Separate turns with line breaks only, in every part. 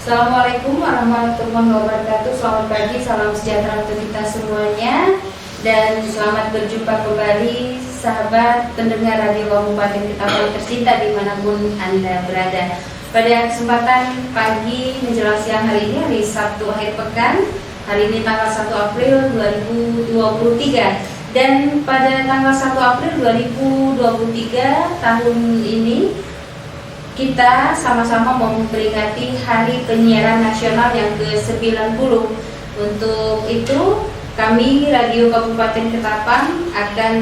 Assalamualaikum warahmatullahi wabarakatuh. Selamat pagi, salam sejahtera untuk kita semuanya. Dan selamat berjumpa kembali sahabat pendengar Radio Kabupaten Ketapang tercinta dimanapun Anda berada. Pada kesempatan pagi menjelang siang hari ini, hari Sabtu akhir pekan, hari ini tanggal 1 April 2023. Dan pada tanggal 1 April 2023 tahun ini, kita sama-sama mau memperingati Hari Penyiaran Nasional yang ke-90. Untuk itu, kami Radio Kabupaten Ketapang akan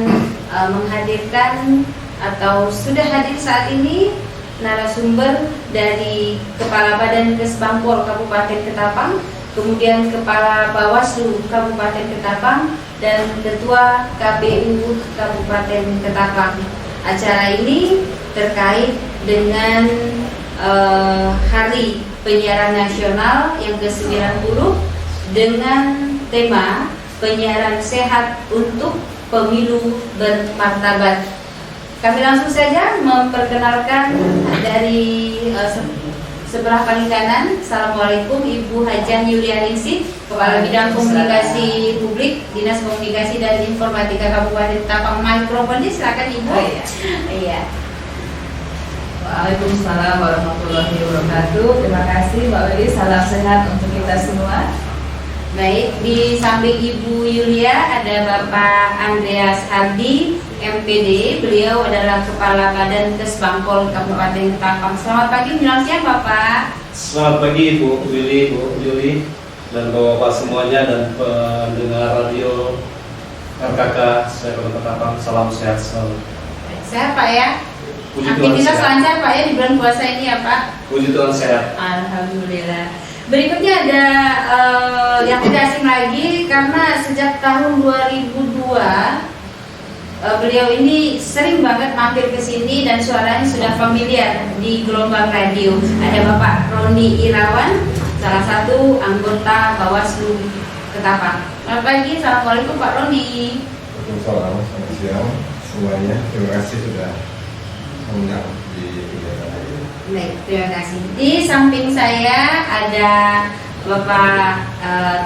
menghadirkan atau sudah hadir saat ini narasumber dari Kepala Badan Kesbangpol Kabupaten Ketapang, kemudian Kepala Bawaslu Kabupaten Ketapang, dan Ketua KPU Kabupaten Ketapang. Acara ini terkait dengan Hari Penyiaran Nasional yang ke-90 dengan tema penyiaran sehat untuk pemilu bermartabat. Kami langsung saja memperkenalkan dari sebelah paling kanan. Assalamualaikum, Ibu Hajah Yulianingsih, Kepala Bidang Komunikasi Publik, Dinas Komunikasi dan Informatika Kabupaten Ketapang. Mikrofonnya silakan Ibu. Iya.
Waalaikumsalam warahmatullahi wabarakatuh. Terima kasih Mbak Weli, salam sehat untuk kita semua.
Baik, di samping Ibu Yulia ada Bapak Andreas Hardi, MPD. Beliau adalah Kepala Badan Kesbangpol Kabupaten Ketapang. Selamat pagi, menjelang siang Bapak.
Selamat pagi Bu Willy, Bu Yuli, dan Bapak-Bapak semuanya dan pendengar radio RKK saya Kota Ketapang. Salam sehat selalu.
Sehat Pak ya?
Puji Tuhan
Aktivitas
sehat.
lancar Pak ya di bulan puasa ini ya Pak?
Puji Tuhan sehat.
Alhamdulillah. Berikutnya ada yang tidak asing lagi, karena sejak tahun 2002 beliau ini sering banget mampir ke sini dan suaranya sudah familiar di gelombang radio. Ada Bapak Roni Irawan, salah satu anggota Bawaslu Ketapang. Selamat pagi, assalamualaikum Pak Roni.
Waalaikumsalam, selamat siang semuanya. Terima kasih sudah mengundang di kegiatan hari ini.
Baik, terima kasih. Di samping saya ada Bapak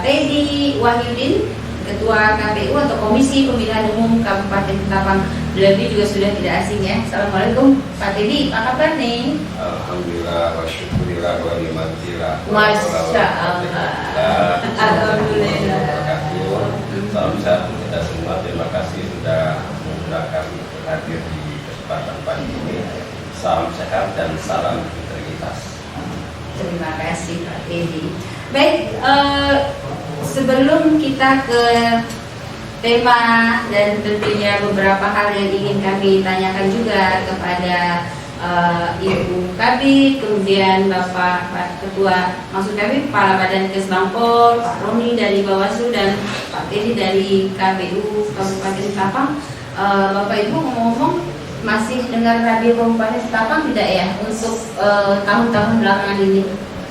Teddy Wahyudin, Ketua KPU atau Komisi Pemilihan Umum Kabupaten Ketapang. Beliau juga sudah tidak asing ya. Assalamualaikum Pak Teddy, apa kabar nih?
Alhamdulillah, wa syukurillah, wa ni'matillah.
Masya Allah. Alhamdulillah.
Salam sehat untuk kita semua. Terima kasih sudah menggunakan hadir di kesempatan pagi ini. Salam sehat dan salam integritas.
Terima kasih Pak Teddy. Baik, sebelum kita ke tema dan tentunya beberapa hal yang ingin kami tanyakan juga kepada Ibu Kabid, kemudian Bapak Ketua, maksud kami Kepala Badan Kesbangpol, Pak Roni dari Bawaslu, dan Pak Teddy dari KPU Kabupaten Ketapang. Bapak Ibu ngomong-ngomong, masih dengar radio Kabupaten Ketapang tidak ya untuk tahun-tahun belakangan ini?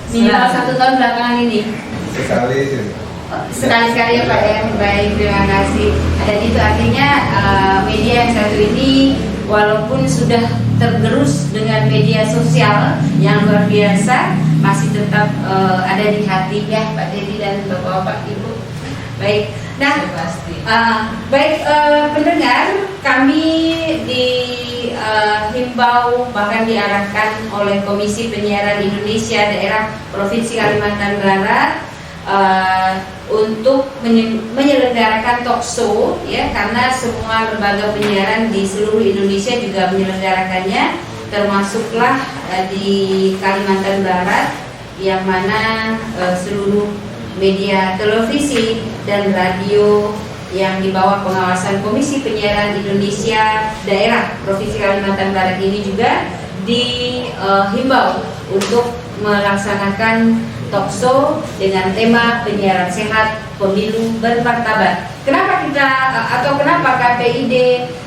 Minimal 1 tahun belakangan ini. Sekali-sekali ya Pak ya. Baik, terima kasih. Dan itu artinya media yang satu ini walaupun sudah tergerus dengan media sosial yang luar biasa, masih tetap ada di hati ya Pak Teddy dan Bapak Ibu. Baik. Nah, baik pendengar, kami dihimbau bahkan diarahkan oleh Komisi Penyiaran Indonesia Daerah Provinsi Kalimantan Barat untuk menyelenggarakan talkshow ya, karena semua lembaga penyiaran di seluruh Indonesia juga menyelenggarakannya, termasuklah di Kalimantan Barat yang mana seluruh media televisi dan radio yang di bawah pengawasan Komisi Penyiaran Indonesia Daerah Provinsi Kalimantan Barat ini juga dihimbau untuk melaksanakan talkshow dengan tema penyiaran sehat pemilu bermartabat. Kenapa kita atau kenapa KPID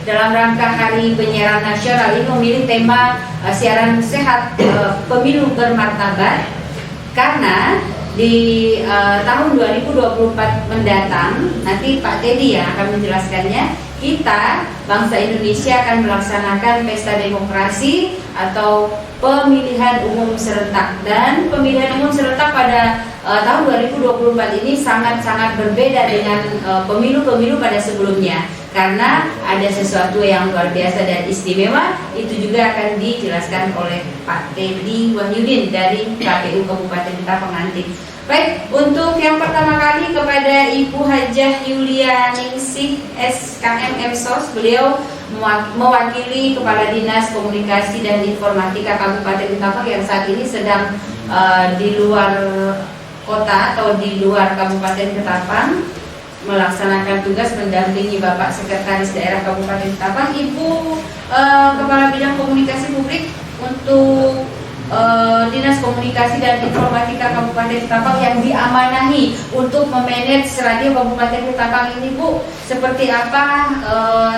dalam rangka Hari Penyiaran Nasional ini memilih tema siaran sehat pemilu bermartabat? Karena di tahun 2024 mendatang, nanti Pak Teddy yang akan menjelaskannya, kita, bangsa Indonesia akan melaksanakan pesta demokrasi atau pemilihan umum serentak. Dan pemilihan umum serentak pada tahun 2024 ini sangat-sangat berbeda dengan pemilu-pemilu pada sebelumnya, karena ada sesuatu yang luar biasa dan istimewa. Itu juga akan dijelaskan oleh Pak Teddy Wahyudin dari KPU Kabupaten Ketapang nanti. Baik, untuk yang pertama kali kepada Ibu Hajah Yulia Ningsih SKM MSOS, beliau mewakili Kepala Dinas Komunikasi dan Informatika Kabupaten Ketapang yang saat ini sedang di luar kota atau di luar Kabupaten Ketapang melaksanakan tugas mendampingi Bapak Sekretaris Daerah Kabupaten Ketapang, Ibu Kepala Bidang Komunikasi Publik untuk Dinas Komunikasi dan Informatika Kabupaten Ketapang yang diamanahi untuk memanage radio Kabupaten Ketapang ini, Bu. Seperti apa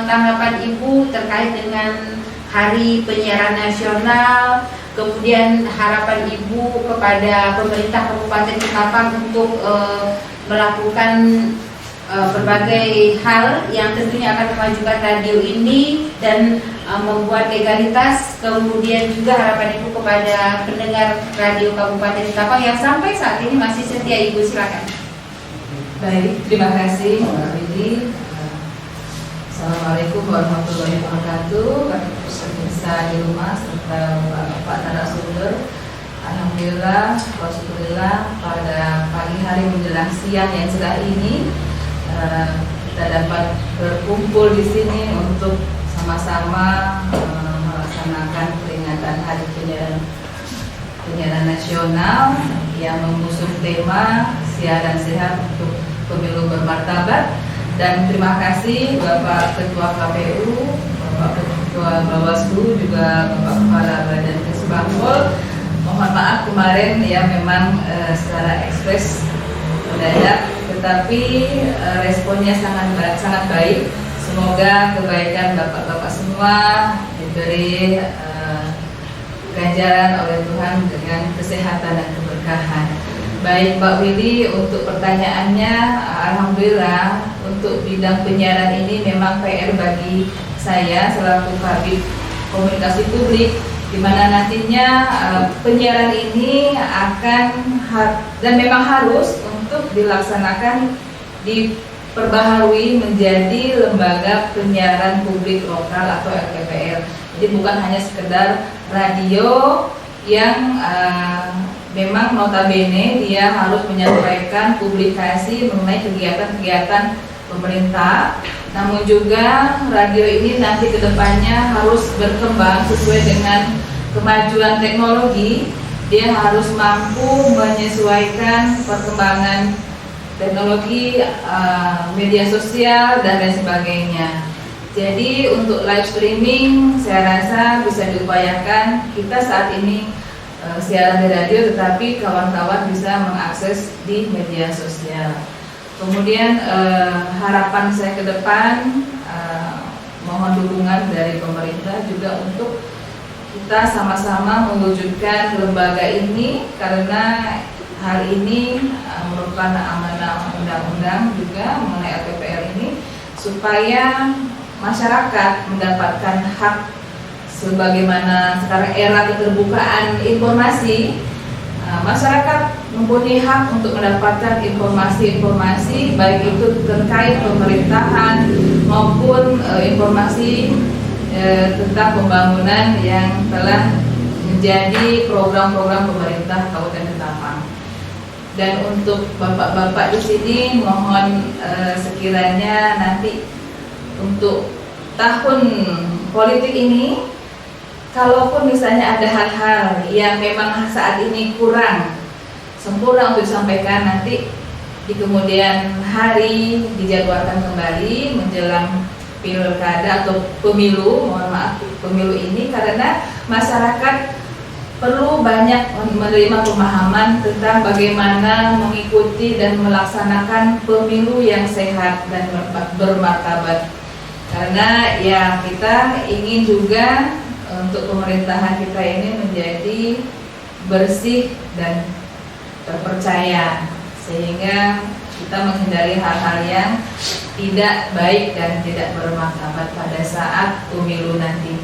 tanggapan Ibu terkait dengan Hari Penyiaran Nasional, kemudian harapan Ibu kepada pemerintah Kabupaten Ketapang untuk melakukan berbagai hal yang tentunya akan memajukan radio ini dan membuat legalitas, kemudian juga harapan Ibu kepada pendengar radio Kabupaten Ketapang yang sampai saat ini masih setia. Ibu silakan.
Baik, terima kasih Mbak Widi. Assalamualaikum warahmatullahi wabarakatuh. Pemirsa di rumah serta Bapak narasumber. Alhamdulillah, wasyukurillah, pada pagi hari menjelang siang yang cerah ini kita dapat berkumpul di sini untuk sama-sama melaksanakan peringatan Hari Penyiaran Nasional yang mengusung tema siaran sehat untuk pemilu bermartabat. Dan terima kasih Bapak Ketua KPU, Bapak Ketua Bawaslu, juga Bapak Kepala Badan Kesbangpol. Mohon maaf kemarin ya memang secara ekspres mendadak, tetapi responnya sangat baik. Semoga kebaikan bapak-bapak semua diberi ganjaran oleh Tuhan dengan kesehatan dan keberkahan. Baik Mbak Willy, untuk pertanyaannya, alhamdulillah untuk bidang penyiaran ini memang PR bagi saya selaku Kabid Komunikasi Publik, di mana nantinya penyiaran ini akan dan memang harus untuk dilaksanakan diperbaharui menjadi lembaga penyiaran publik lokal atau LPPL. Jadi bukan hanya sekedar radio yang memang notabene dia harus menyampaikan publikasi mengenai kegiatan-kegiatan pemerintah, namun juga radio ini nanti kedepannya harus berkembang sesuai dengan kemajuan teknologi. Dia harus mampu menyesuaikan perkembangan teknologi, media sosial dan lain sebagainya. Jadi untuk live streaming saya rasa bisa diupayakan. Kita saat ini siaran di radio, tetapi kawan-kawan bisa mengakses di media sosial. Kemudian harapan saya ke depan, mohon dukungan dari pemerintah juga untuk kita sama-sama mewujudkan lembaga ini, karena hal ini merupakan amanah undang-undang juga mengenai LPPL ini, supaya masyarakat mendapatkan hak sebagaimana sekarang era keterbukaan informasi. Masyarakat mempunyai hak untuk mendapatkan informasi-informasi baik itu terkait pemerintahan maupun informasi tentang pembangunan yang telah menjadi program-program pemerintah Kabupaten Ketapang. Dan untuk bapak-bapak di sini mohon sekiranya nanti untuk tahun politik ini, kalaupun misalnya ada hal-hal yang memang saat ini kurang sempurna untuk disampaikan, nanti di kemudian hari dijadwalkan kembali menjelang pilkada atau pemilu, mohon maaf pemilu ini, karena masyarakat perlu banyak menerima pemahaman tentang bagaimana mengikuti dan melaksanakan pemilu yang sehat dan bermartabat. Karena ya kita ingin juga untuk pemerintahan kita ini menjadi bersih dan terpercaya, sehingga kita menghindari hal-hal yang tidak baik dan tidak bermartabat pada saat pemilu nanti.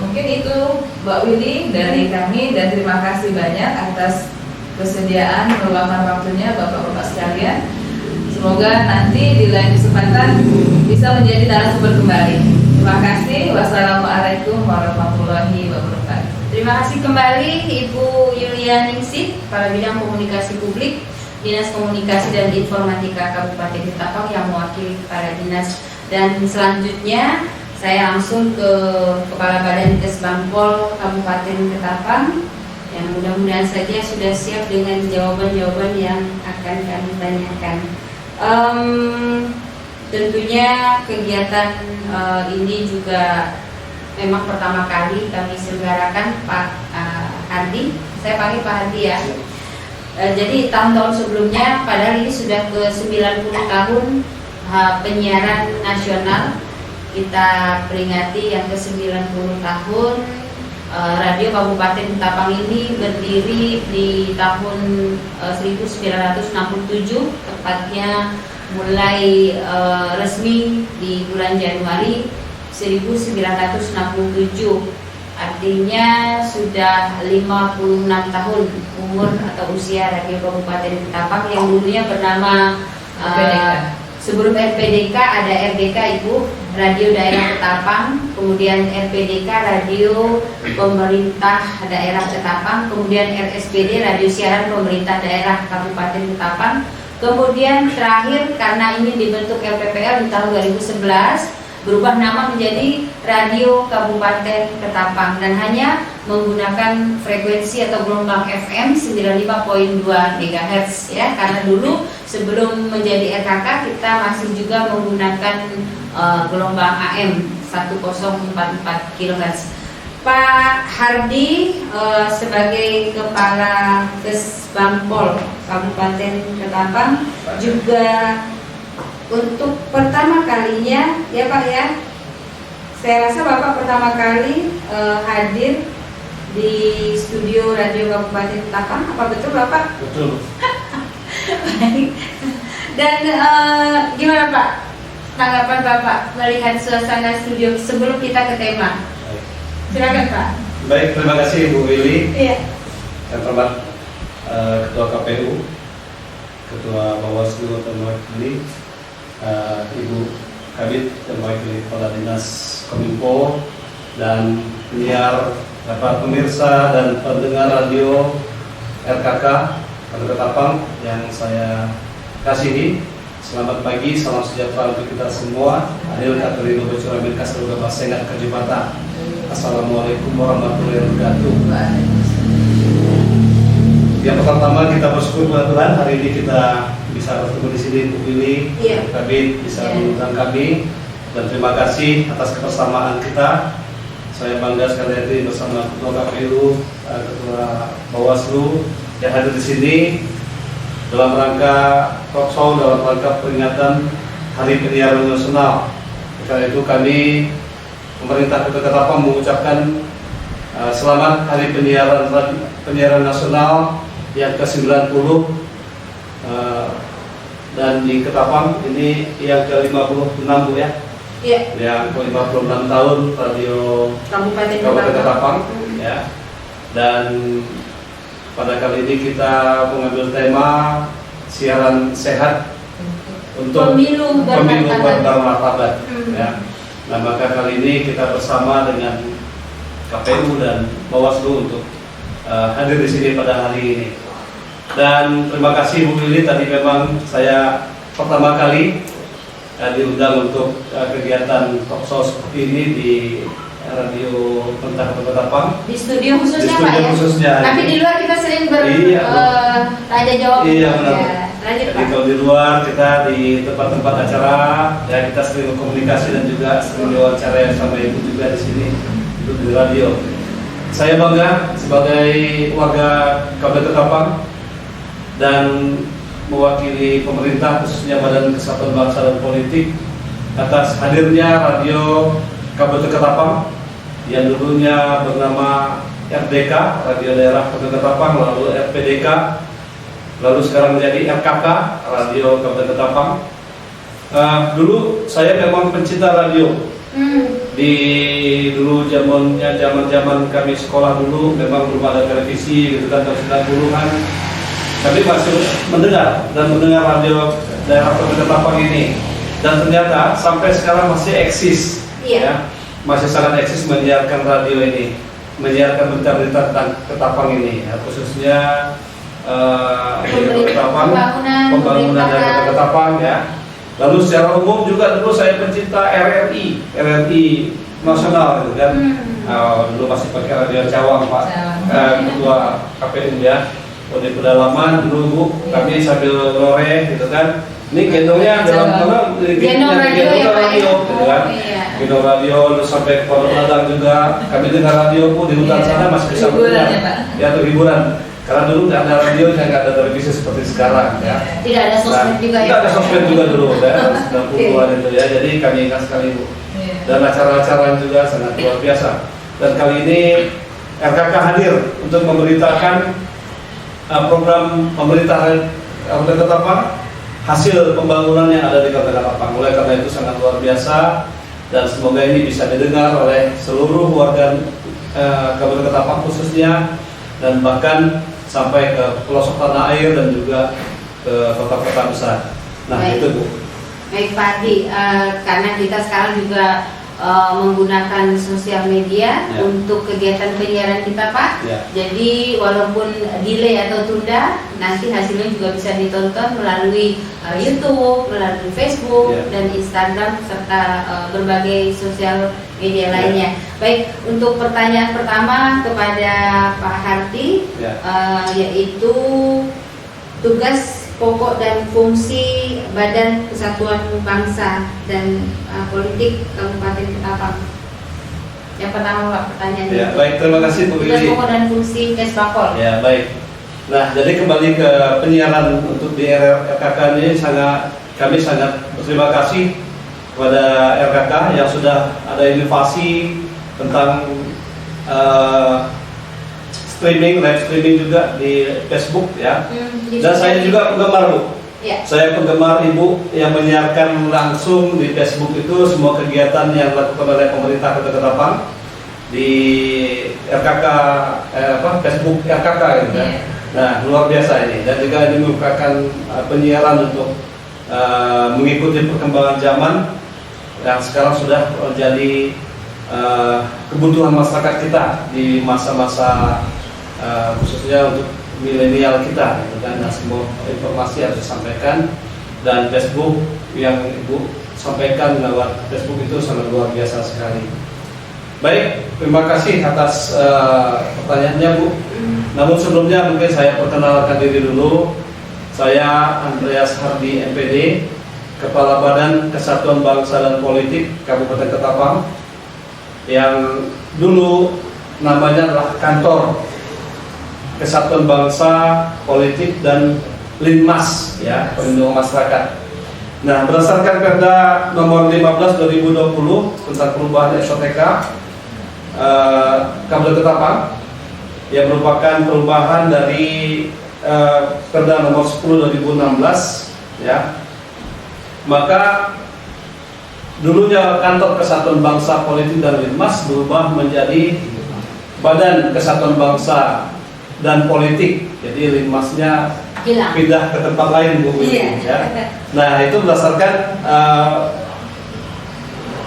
Mungkin itu Mbak Willy dari kami, dan terima kasih banyak atas kesediaan meluangkan waktunya Bapak-Bapak sekalian. Semoga nanti di lain kesempatan bisa menjadi narasumber kembali. Terima kasih. Wassalamualaikum warahmatullahi wabarakatuh.
Terima kasih kembali Ibu Yulia Ningsih, Kepala Bidang Komunikasi Publik, Dinas Komunikasi dan Informatika Kabupaten Ketapang yang mewakili kepala dinas. Dan selanjutnya saya langsung ke Kepala Badan Kesbangpol Kabupaten Ketapang, yang mudah-mudahan saja sudah siap dengan jawaban-jawaban yang akan kami tanyakan. Tentunya kegiatan ini juga memang pertama kali kami selenggarakan, Pak Hardi. Saya panggil Pak Hardi ya. Jadi tahun-tahun sebelumnya, padahal ini sudah ke 90 tahun penyiaran nasional, kita peringati yang ke 90 tahun. Radio Kabupaten Ketapang ini berdiri di tahun 1967, tepatnya mulai resmi di bulan Januari 1967. Artinya sudah 56 tahun umur atau usia Radio Kabupaten Ketapang yang dulunya bernama sebelum RPDK ada RDK Ibu, Radio Daerah Ketapang, kemudian RPDK Radio Pemerintah Daerah Ketapang, kemudian RSPD Radio Siaran Pemerintah Daerah Kabupaten Ketapang, kemudian terakhir karena ini dibentuk LPPL di tahun 2011 berubah nama menjadi Radio Kabupaten Ketapang dan hanya menggunakan frekuensi atau gelombang FM 95.2 MHz ya, karena dulu sebelum menjadi RKK kita masih juga menggunakan gelombang AM 1044 kHz. Pak Hardi sebagai Kepala Kesbangpol Kabupaten Ketapang juga untuk pertama kalinya ya Pak ya, saya rasa Bapak pertama kali hadir di studio Radio Kabupaten Ketapang, apa betul Bapak?
Betul.
Baik. Dan gimana Pak tanggapan Bapak melihat suasana studio sebelum kita ke tema? Silakan Pak.
Baik, terima kasih Bu Willy.
Iya.
Yang terhormat Ketua KPU, Ketua Bawaslu dan mewakili Ibu Kabid dan mewakili Kepala Dinas Kominfo dan penyiar, dapat pemirsa dan pendengar radio RKK Kabupaten Ketapang yang saya kasihi. Selamat pagi, salam sejahtera untuk kita semua. Adil Katerino Bocora Milkas Ruga Basengat Kajipata. Assalamualaikum warahmatullahi wabarakatuh. Yang pertama kita bersyukur kepada Tuhan, hari ini kita bisa bertemu di sini, Bu Willy,
Iya.
Kabid bisa mengundang kami, dan terima kasih atas kebersamaan kita. Saya bangga sekali hari bersama Ketua KPU, Ketua Bawaslu yang hadir di sini dalam rangka talkshow, dalam rangka peringatan Hari Penyiaran Nasional. Karena itu kami pemerintah Kota Ketapang mengucapkan selamat Hari Penyiaran Nasional yang ke-90 dan di Ketapang ini yang ke-56 Bu ya.
Iya.
Yang ke-56 tahun Radio
Kabupaten
Ketapang ya. Dan pada kali ini kita mengambil tema siaran sehat untuk
Pemilu
bermartabat ya. Nah, maka kali ini kita bersama dengan KPU dan Bawaslu untuk hadir di sini pada hari ini. Dan terima kasih Bu Willy, tadi memang saya pertama kali diundang untuk kegiatan talkshow seperti ini di Radio Pemerintah Kota Ketapang.
Di studio khususnya
Di studio
Pak ya.
khususnya.
Tapi di luar kita sering tanya jawab.
Iya benar.
Ya, lanjut
Jadi
Pak.
kalau di luar kita di tempat-tempat acara ya kita sering berkomunikasi dan juga sering diwawancara sama Ibu juga di sini itu di radio. Saya bangga sebagai warga Kabupaten Ketapang dan mewakili pemerintah khususnya Badan Kesatuan Bangsa dan Politik atas hadirnya Radio Kabupaten Ketapang yang dulunya bernama RDK, Radio Daerah Kabupaten Ketapang, lalu RPDK lalu sekarang menjadi RKK, Radio Kabupaten Ketapang. Dulu saya memang pencinta radio. Di dulu zaman kami sekolah dulu memang belum ada televisi gitu kan, tahun 90-an. Kami masih mendengar radio daerah Kabupaten Ketapang ini, dan ternyata sampai sekarang masih eksis. Ya, masih sangat eksis menyiarkan radio ini, menyiarkan berita-berita tentang Ketapang ini, ya, khususnya pembangunan dari Ketapang ya. Lalu secara umum juga dulu saya pencinta RRI nasional gitu kan. Dulu masih pakai radio Cawang Pak, ketua KPU ya. Di pedalaman dulu Bu, kami sambil lore gitu kan. Ini gendongnya dalam gendong radio gitu kan. Gendong radio lalu sampai ke Pondok Ladang juga. Kami dengar radio pun di hutan sana masih bisa mendengar. Ya, itu hiburan. Karena dulu nggak ada radio dan nggak ada televisi seperti sekarang ya.
Tidak ada sosmed juga ya.
Tidak ada sosmed juga dulu ya, 90-an itu ya. Jadi kami ingat sekali Bu. Dan acara-acara juga sangat luar biasa. Dan kali ini RKK hadir untuk memberitakan program pemerintah Kabupaten Ketapang, hasil pembangunan yang ada di Kabupaten Ketapang. Oleh karena itu sangat luar biasa, dan semoga ini bisa didengar oleh seluruh warga Kabupaten Ketapang khususnya, dan bahkan sampai ke pelosok tanah air dan juga ke kota-kota besar. Nah, baik. Itu Bu.
Baik Pak Adi, karena kita sekarang juga menggunakan sosial media untuk kegiatan penyiaran kita Pak. Jadi walaupun delay atau tunda, nanti hasilnya juga bisa ditonton melalui YouTube, melalui Facebook dan Instagram serta berbagai sosial media lainnya. Baik, untuk pertanyaan pertama kepada Pak Harti, yaitu tugas pokok dan fungsi Badan Kesatuan Bangsa dan Politik Kabupaten Ketapang. Yang pertama Pak, pertanyaan itu.
Baik, terima kasih Bu Lili.
Tugas pokok dan fungsi Kesbakol.
Ya, baik. Nah, jadi kembali ke penyiaran untuk di RKK ini, kami sangat berterima kasih kepada RKK yang sudah ada inovasi tentang live streaming juga di Facebook ya. Dan saya juga penggemar Bu. Saya penggemar Ibu yang menyiarkan langsung di Facebook itu semua kegiatan yang dilakukan oleh pemerintah Kota Ketapang di RKK Facebook RKK gitu kan. Nah, luar biasa ini, dan juga ini merupakan penyiaran untuk mengikuti perkembangan zaman yang sekarang sudah menjadi kebutuhan masyarakat kita di masa-masa khususnya untuk milenial kita gitu kan. Nah, semua informasi harus disampaikan, dan Facebook yang Ibu sampaikan lewat Facebook itu sangat luar biasa sekali. Baik, terima kasih atas pertanyaannya Bu. Namun sebelumnya mungkin saya perkenalkan diri dulu. Saya Andreas Hardi MPD, Kepala Badan Kesatuan Bangsa dan Politik Kabupaten Ketapang, yang dulu namanya adalah Kantor Kesatuan Bangsa, Politik dan Linmas ya, Perlindungan Masyarakat. Nah, berdasarkan Perda nomor 15 2020 tentang perubahan SOTK Kabupaten Ketapang, yang merupakan perubahan dari Perda nomor 10 2016 ya. Maka dulunya Kantor Kesatuan Bangsa, Politik dan Linmas berubah menjadi Badan Kesatuan Bangsa dan Politik. Jadi Linmasnya pindah ke tempat lain Bu. Ya. Nah, itu berdasarkan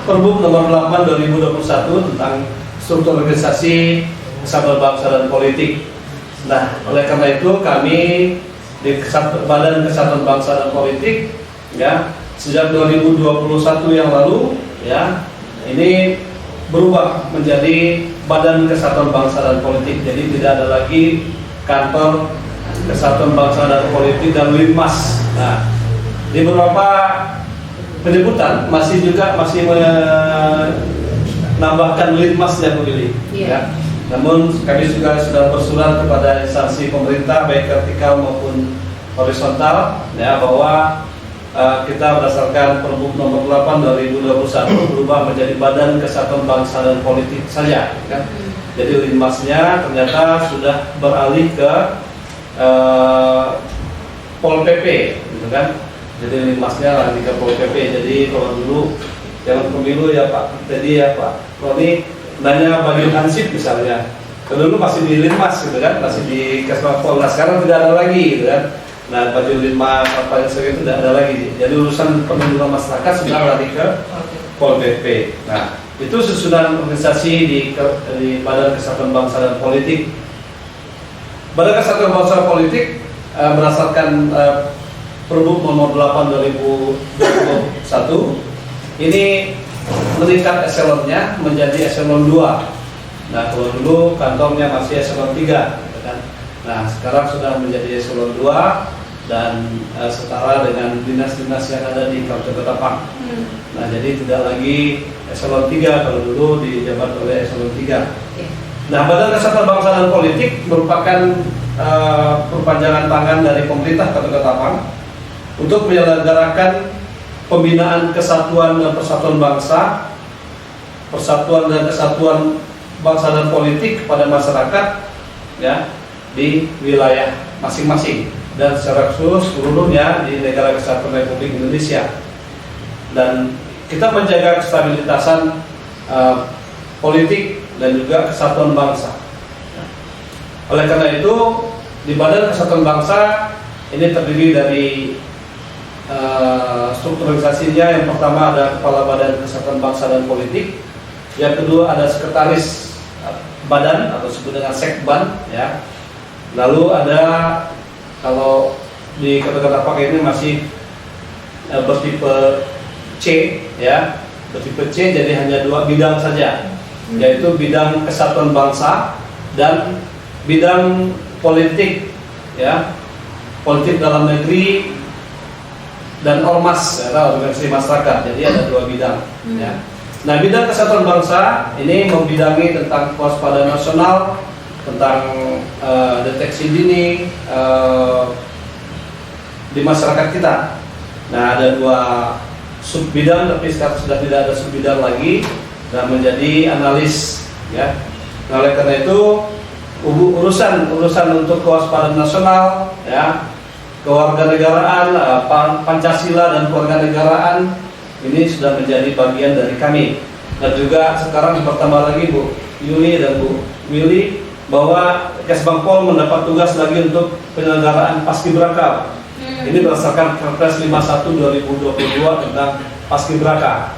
Perbup nomor 8 2021 tentang struktur organisasi Kesatuan Bangsa dan Politik. Nah, oleh karena itu kami di Badan Kesatuan Bangsa dan Politik ya, sejak 2021 yang lalu ya, ini berubah menjadi Badan Kesatuan Bangsa dan Politik. Jadi tidak ada lagi Kantor Kesatuan Bangsa dan Politik dan Linmas. Nah, di beberapa penyebutan masih menambahkan Linmasnya Bu Lili. Ya. Namun kami juga sudah bersurat kepada instansi pemerintah baik vertikal maupun horizontal ya, bahwa kita berdasarkan Perbup nomor 8 2021 berubah menjadi Badan Kesatuan Bangsa dan Politik saja kan. Jadi Linmasnya ternyata sudah beralih ke Pol PP, gitu kan? Jadi linmasnya lari ke Pol PP. Jadi kalau dulu zaman pemilu ya Pak tadi ya Pak Roni nanya bagian ansip misalnya. Kalau dulu masih di linmas gitu kan, masih di Kesbangpol. Nah sekarang tidak ada lagi gitu kan. Nah baju linmas apa yang sebagainya itu tidak ada lagi. Jadi urusan perlindungan masyarakat sudah lari ke Pol PP. Nah itu susunan organisasi di Badan Kesatuan Bangsa dan Politik. Badan Kesatuan Bangsa dan Politik berdasarkan Pergub nomor 8 2021 ini meningkat eselonnya menjadi eselon 2. Nah kalau dulu kantornya masih eselon 3 gitu kan. Nah sekarang sudah menjadi eselon 2 dan setara dengan dinas-dinas yang ada di Kabupaten Ketapang. Nah jadi tidak lagi eselon 3 kalau dulu dijabat oleh eselon 3. Nah Badan Kesatuan Bangsa dan Politik merupakan perpanjangan tangan dari pemerintah Kabupaten Ketapang untuk menyelenggarakan pembinaan kesatuan dan persatuan bangsa, persatuan dan kesatuan bangsa dan politik kepada masyarakat ya di wilayah masing-masing dan secara khusus seluruhnya di Negara Kesatuan Republik Indonesia. Dan kita menjaga kestabilitasan politik dan juga kesatuan bangsa. Oleh karena itu di Badan Kesatuan Bangsa ini terdiri dari struktur organisasinya. Yang pertama ada Kepala Badan Kesatuan Bangsa dan Politik, yang kedua ada Sekretaris Badan atau disebut dengan Sekban ya. Lalu ada kalau di kata-kata pakai ini masih bertipe C ya, bertipe C, jadi hanya 2 bidang saja, yaitu bidang kesatuan bangsa dan bidang politik ya, politik dalam negeri dan ormas ya, organisasi masyarakat. Jadi ada 2 bidang ya. Nah bidang kesatuan bangsa ini membidangi tentang kewaspadaan nasional, tentang deteksi dini di masyarakat kita. Nah ada 2 sub bidang, tapi sekarang sudah tidak ada sub bidang lagi dan menjadi analis ya. Nah, oleh karena itu urusan untuk kewaspadaan nasional ya, kewarganegaraan, Pancasila dan kewarganegaraan ini sudah menjadi bagian dari kami. Dan juga sekarang bertambah lagi Bu Yuli dan Bu Willy bahwa Kesbangpol mendapat tugas lagi untuk penyelenggaraan Paskibraka. Ini berdasarkan Perpres 51 2022 tentang Paskibraka.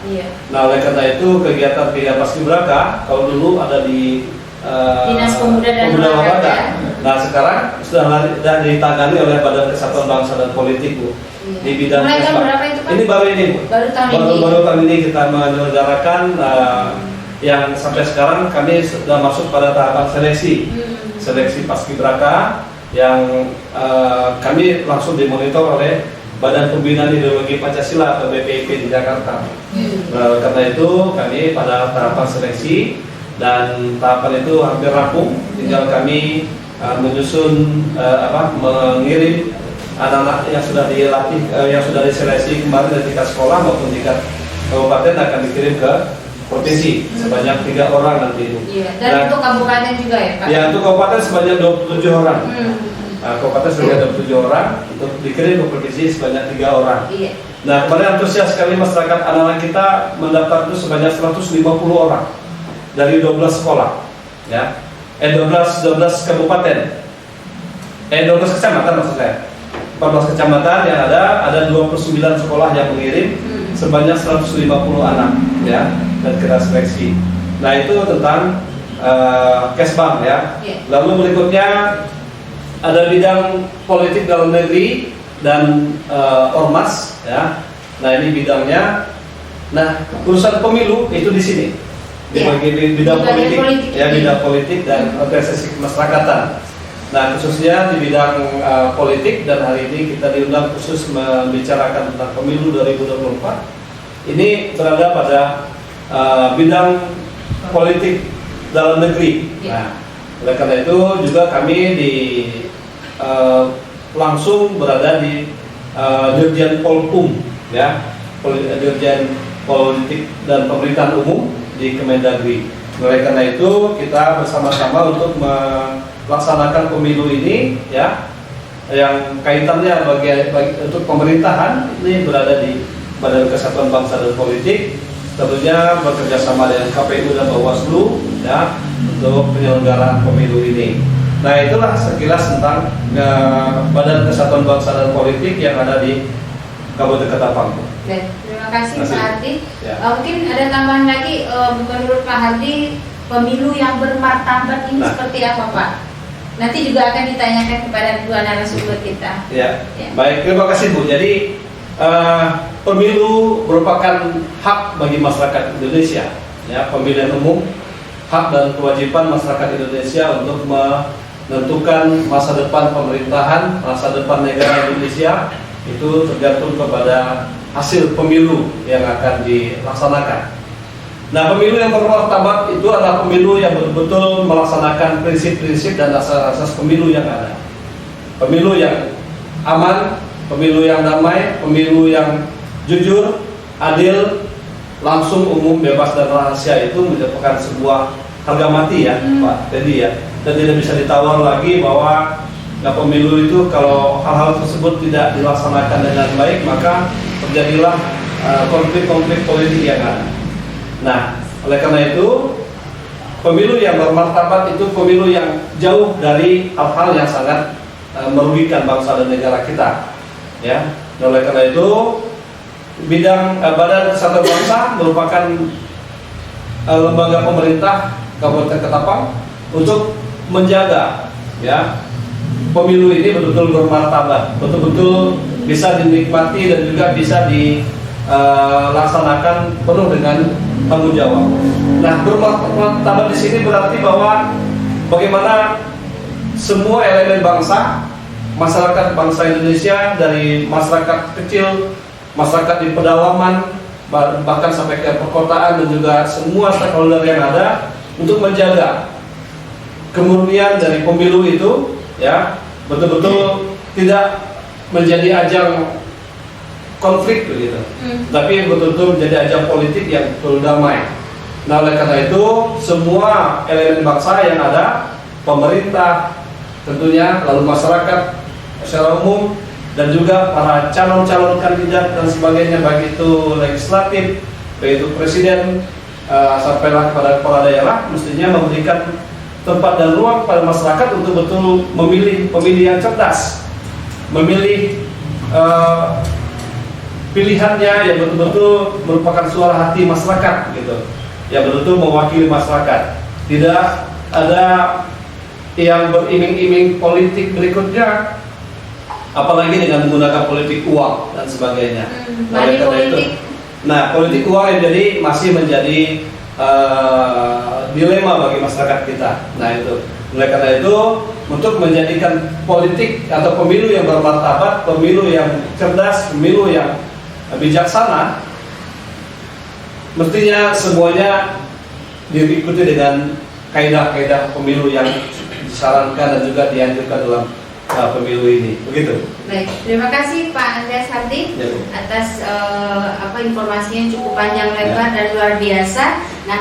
Nah oleh karena itu kegiatan Paskibraka kalau dulu ada di
Dinas Pemuda dan Olahraga.
Nah sekarang sudah ditangani oleh Badan Kesatuan Bangsa dan Politik Bu. Di bidang
mulai tahun berapa itu Pak?
Ini baru ini Bu.
Baru
tahun ini kita menyelenggarakan yang sampai sekarang kami sudah masuk pada tahapan seleksi Paskibraka yang kami langsung dimonitor oleh Badan Pembinaan Ideologi Pancasila atau BPIP di Jakarta. Karena itu kami pada tahapan seleksi dan tahapan itu hampir rampung, tinggal kami menyusun mengirim anak-anak yang sudah dilatih, yang sudah diseleksi kemarin dari tingkat sekolah maupun tingkat kabupaten akan dikirim ke provinsi sebanyak 3 orang nanti.
Dan untuk kabupaten juga ya Pak?
Ya untuk kabupaten sebanyak 27 orang. Kabupaten sebanyak 27 orang, untuk dikirim ke provinsi sebanyak 3 orang. Nah kemarin antusias sekali masyarakat anak-anak kita mendaftar itu sebanyak 150 orang dari 12 sekolah ya. 12 kabupaten. 12 kecamatan maksud saya. 14 kecamatan yang ada 29 sekolah yang mengirim sebanyak 150 anak ya, dan kita seleksi. Nah itu tentang Kesbang ya. Lalu berikutnya ada bidang politik dalam negeri dan ormas ya. Nah ini bidangnya. Nah urusan pemilu itu di sini di bidang politik ya, bidang politik dan organisasi kemasyarakatan. Nah khususnya di bidang politik, dan hari ini kita diundang khusus membicarakan tentang pemilu 2024. Ini berada pada bidang politik dalam negeri. Nah oleh karena itu juga kami langsung berada di Dirjen Polhum ya, Dirjen Politik dan Pemerintahan Umum di Kemendagri. Oleh karena itu kita bersama-sama untuk melaksanakan pemilu ini ya, yang kaitannya bagi untuk pemerintahan ini berada di Badan Kesatuan Bangsa dan Politik, tentunya bekerja sama dengan KPU dan Bawaslu ya untuk penyelenggaraan pemilu ini. Nah, itulah sekilas tentang Badan Kesatuan Bangsa dan Politik yang ada di Kabupaten Ketapang.
Baik, terima kasih Pak Hardi.
Ya.
Mungkin ada tambahan lagi menurut Pak Hardi, pemilu yang bermartabat ini seperti apa Pak? Nanti juga akan ditanyakan kepada dua narasumber kita.
Ya.
Ya.
Baik, terima kasih Bu. Jadi pemilu merupakan hak bagi masyarakat Indonesia. Ya, pemilihan umum hak dan kewajiban masyarakat Indonesia untuk menentukan masa depan pemerintahan, masa depan negara Indonesia itu tergantung kepada hasil pemilu yang akan dilaksanakan. Nah, pemilu yang bermartabat itu adalah pemilu yang betul-betul melaksanakan prinsip-prinsip dan asas-asas pemilu yang ada. Pemilu yang aman, pemilu yang damai, pemilu yang jujur, adil, langsung, umum, bebas dan rahasia itu merupakan sebuah harga mati ya, Pak Teddy ya. Dan tidak bisa ditawar lagi bahwa pemilu itu kalau hal-hal tersebut tidak dilaksanakan dengan baik, maka terjadilah konflik-konflik politik yang ada. Nah, oleh karena itu pemilu yang bermartabat itu pemilu yang jauh dari hal-hal yang sangat merugikan bangsa dan negara kita. Ya, oleh karena itu bidang Badan Kesatuan Bangsa merupakan lembaga pemerintah Kabupaten Ketapang untuk menjaga ya pemilu ini betul-betul bermartabat, betul-betul bisa dinikmati dan juga bisa dilaksanakan penuh dengan tanggung jawab. Nah, bermartabat di sini berarti bahwa bagaimana semua elemen bangsa, masyarakat bangsa Indonesia dari masyarakat kecil, masyarakat di pedalaman, bahkan sampai ke perkotaan dan juga semua stakeholder yang ada untuk menjaga kemurnian dari pemilu itu ya betul-betul tidak menjadi ajang konflik begitu, tapi betul-betul menjadi ajang politik yang betul damai. Nah, oleh karena itu semua elemen bangsa yang ada, pemerintah tentunya, lalu masyarakat secara umum dan juga para calon-calon kandidat dan sebagainya, baik itu legislatif, baik itu presiden, sampailah kepada kepala daerah, mestinya memberikan tempat dan ruang pada masyarakat untuk betul memilih pemilihan cerdas, memilih pilihannya yang betul-betul merupakan suara hati masyarakat gitu, yang betul-betul mewakili masyarakat. Tidak ada yang beriming-iming politik berikutnya, apalagi dengan menggunakan politik uang dan sebagainya. Oleh karena itu, nah, politik uang yang jadi masih menjadi dilema bagi masyarakat kita. Nah, itu. Oleh karena itu, untuk menjadikan politik atau pemilu yang bermartabat, pemilu yang cerdas, pemilu yang bijaksana, mestinya semuanya diikuti dengan kaidah-kaidah pemilu yang disarankan dan juga dianjurkan dalam pemilu ini. Begitu.
Baik, terima kasih Pak Andreas Hardi atas informasinya yang cukup panjang lebar dan luar biasa. Nah,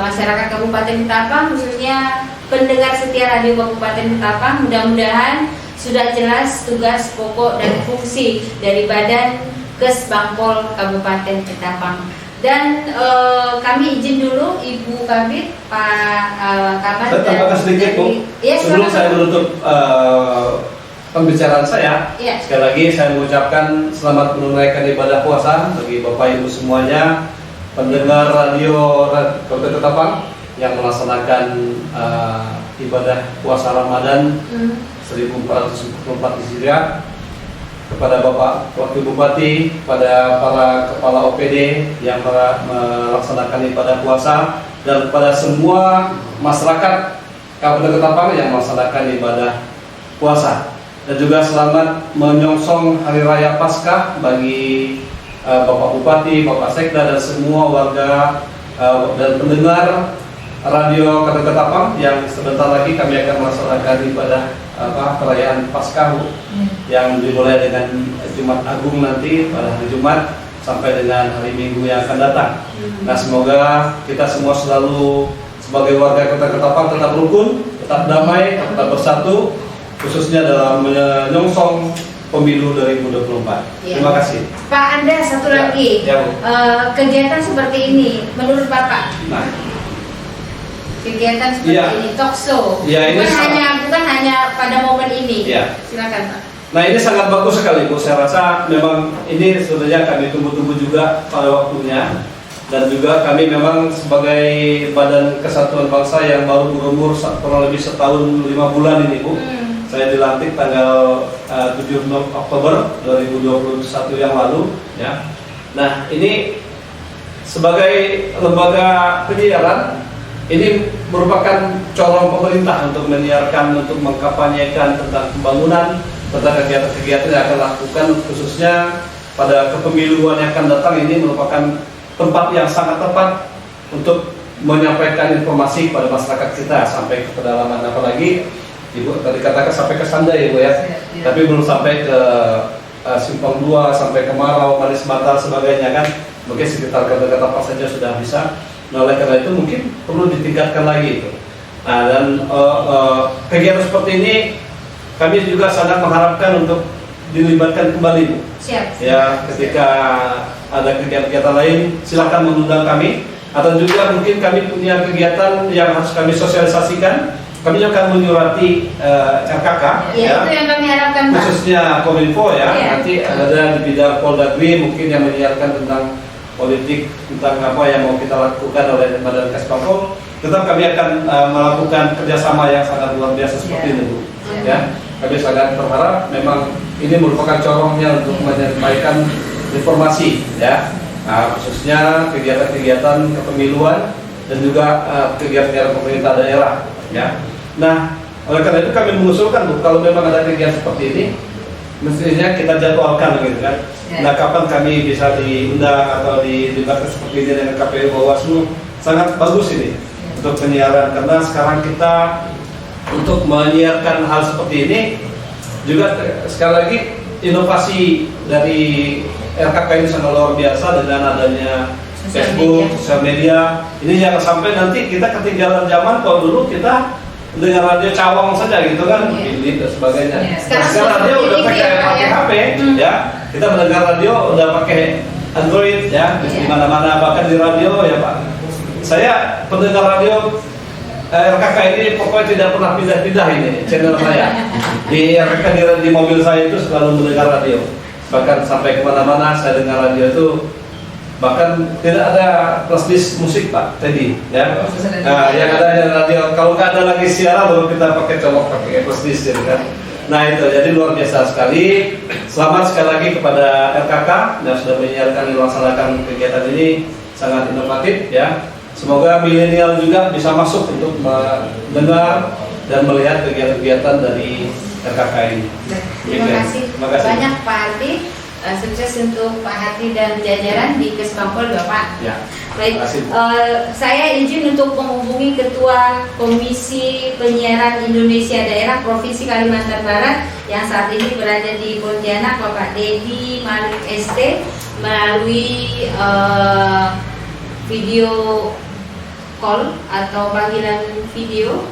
masyarakat Kabupaten Ketapang, khususnya pendengar setia Radio Kabupaten Ketapang, mudah-mudahan sudah jelas tugas pokok dan fungsi dari Badan Kesbangpol Kabupaten Ketapang. Dan kami izin dulu Ibu Kabid, Pak Kaban.
Saya tambahkan sedikit Bu,
ya,
sebelum saya menutup pembicaraan saya.
Ya.
Sekali lagi saya mengucapkan selamat menunaikan ibadah puasa bagi Bapak Ibu semuanya, pendengar radio Kabupaten Ketapang yang melaksanakan ibadah puasa Ramadan 1444 Hijriah. Kepada Bapak Wakil Bupati, pada para kepala OPD yang melaksanakan ibadah puasa, dan kepada semua masyarakat Kabupaten Ketapang yang melaksanakan ibadah puasa. Dan juga selamat menyongsong Hari Raya Paskah bagi Bapak Bupati, Bapak Sekda, dan semua warga dan pendengar radio Kabupaten Ketapang yang sebentar lagi kami akan melaksanakan ibadah perayaan Paskah yang dimulai dengan Jumat Agung nanti pada hari Jumat sampai dengan hari Minggu yang akan datang. Nah, semoga kita semua selalu sebagai warga Kota Ketapang tetap rukun, tetap damai, tetap bersatu, khususnya dalam menyongsong pemilu 2024.
Iya.
Terima kasih.
Pak Anda satu
Ya.
lagi,
Ya, Bu.
kegiatan seperti ini menurut Bapak,
Nah,
kegiatan seperti
Iya.
ini, talk show,
Iya, ini
bukan hanya pada momen ini.
Iya.
Silakan Pak.
Nah, ini sangat bagus sekali, Bu. Saya rasa memang ini sebenarnya kami tunggu-tunggu juga pada waktunya. Dan juga kami memang sebagai Badan Kesatuan Bangsa yang baru berumur kurang lebih setahun 5 bulan ini, Bu. Saya dilantik tanggal 7 Oktober 2021 yang lalu, ya. Nah, ini sebagai lembaga penyiaran, ini merupakan corong pemerintah untuk menyiarkan, untuk mengkampanyekan tentang pembangunan, tentang kegiatan-kegiatan yang akan lakukan, khususnya pada kepemiluan yang akan datang. Ini merupakan tempat yang sangat tepat untuk menyampaikan informasi kepada masyarakat kita sampai ke pedalaman, apalagi Ibu tadi katakan sampai ke Sanda ya Bu ya, tapi belum sampai ke Simpang 2, sampai ke Marau, Manis Mata, sebagainya kan, mungkin sekitar kota-kota apa saja sudah bisa. Nah, oleh karena itu mungkin perlu ditingkatkan lagi itu. Nah, dan kegiatan seperti ini kami juga sangat mengharapkan untuk dilibatkan kembali Bu.
Siap.
Ya, ketika ada kegiatan-kegiatan lain silakan mengundang kami, atau juga mungkin kami punya kegiatan yang harus kami sosialisasikan. Kami akan menyurati RKK,
Ya, itu yang kami harapkan Pak.
khususnya Kominfo ya.
Iya.
Nanti ada di bidang Poldagri mungkin yang menyiarkan tentang politik, tentang apa yang mau kita lakukan oleh Badan Kesbangpol. Tetap kami akan melakukan kerjasama yang sangat luar biasa seperti ini Bu. Ya, kami sangat berharap memang ini merupakan corongnya untuk menyampaikan informasi ya, khususnya kegiatan-kegiatan kepemiluan dan juga kegiatan-kegiatan pemerintah daerah ya. Nah, oleh karena itu kami mengusulkan Bu, kalau memang ada kegiatan seperti ini, mestinya kita jadwalkan gitu kan.
Ya.
Nah, kapan kami bisa diundang atau dilibatkan seperti ini dengan KPU Bawaslu, sangat bagus ini untuk penyiaran, karena sekarang kita untuk menyiarkan hal seperti ini juga sekali lagi inovasi dari RKK ini sangat luar biasa dengan adanya Facebook, sosial media. Ini jangan sampai nanti kita ketinggalan zaman. Kalau dulu kita dengar radio cawang saja gitu kan, Bilit dan sebagainya. Sekarang radio udah pakai HP ya. Kita mendengar radio udah pakai Android ya, di mana-mana, bahkan di radio ya Pak. Saya pendengar radio RKK ini pokoknya tidak pernah pindah-pindah ini channel saya. Di RKK di mobil saya itu selalu mendengar radio. Bahkan sampai kemana-mana saya dengar radio itu. Bahkan tidak ada playlist musik Pak tadi ya. Nah, yang ada hanya radio. Kalau nggak ada lagi siaran baru kita pakai colok pakai playlist ya kan. Nah itu jadi luar biasa sekali. Selamat sekali lagi kepada RKK yang sudah menyiarkan dan melaksanakan kegiatan ini sangat inovatif ya. Semoga milenial juga bisa masuk untuk mendengar dan melihat kegiatan-kegiatan dari RKK ini.
Terima kasih banyak Pak Ardi. Sukses untuk Pak Hati dan jajaran di Kesbangpol Bapak.
Ya.
Baik,
Terima kasih.
saya izin untuk menghubungi Ketua Komisi Penyiaran Indonesia Daerah Provinsi Kalimantan Barat yang saat ini berada di Pontianak, Bapak Dedi Malik ST, melalui video call atau panggilan video.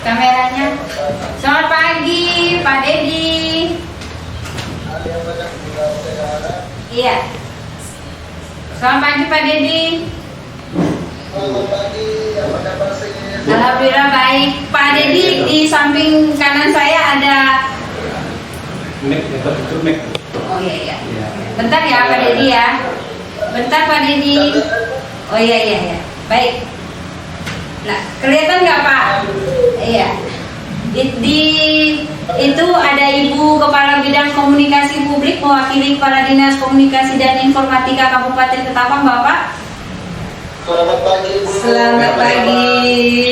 Kameranya. Selamat pagi Pak Dedi. Iya. Selamat pagi Pak Dedi. Alhamdulillah baik. Pak Dedi, di samping kanan saya ada. Oh iya iya. Bentar ya Pak Dedi ya. Bentar Pak Dedi. Oh iya iya iya. Baik. Nah, kelihatan nggak Pak? Iya. Itu ada Ibu Kepala Bidang Komunikasi Publik mewakili Kepala Dinas Komunikasi dan Informatika Kabupaten Ketapang, Bapak.
Selamat pagi Ibu.
Selamat pagi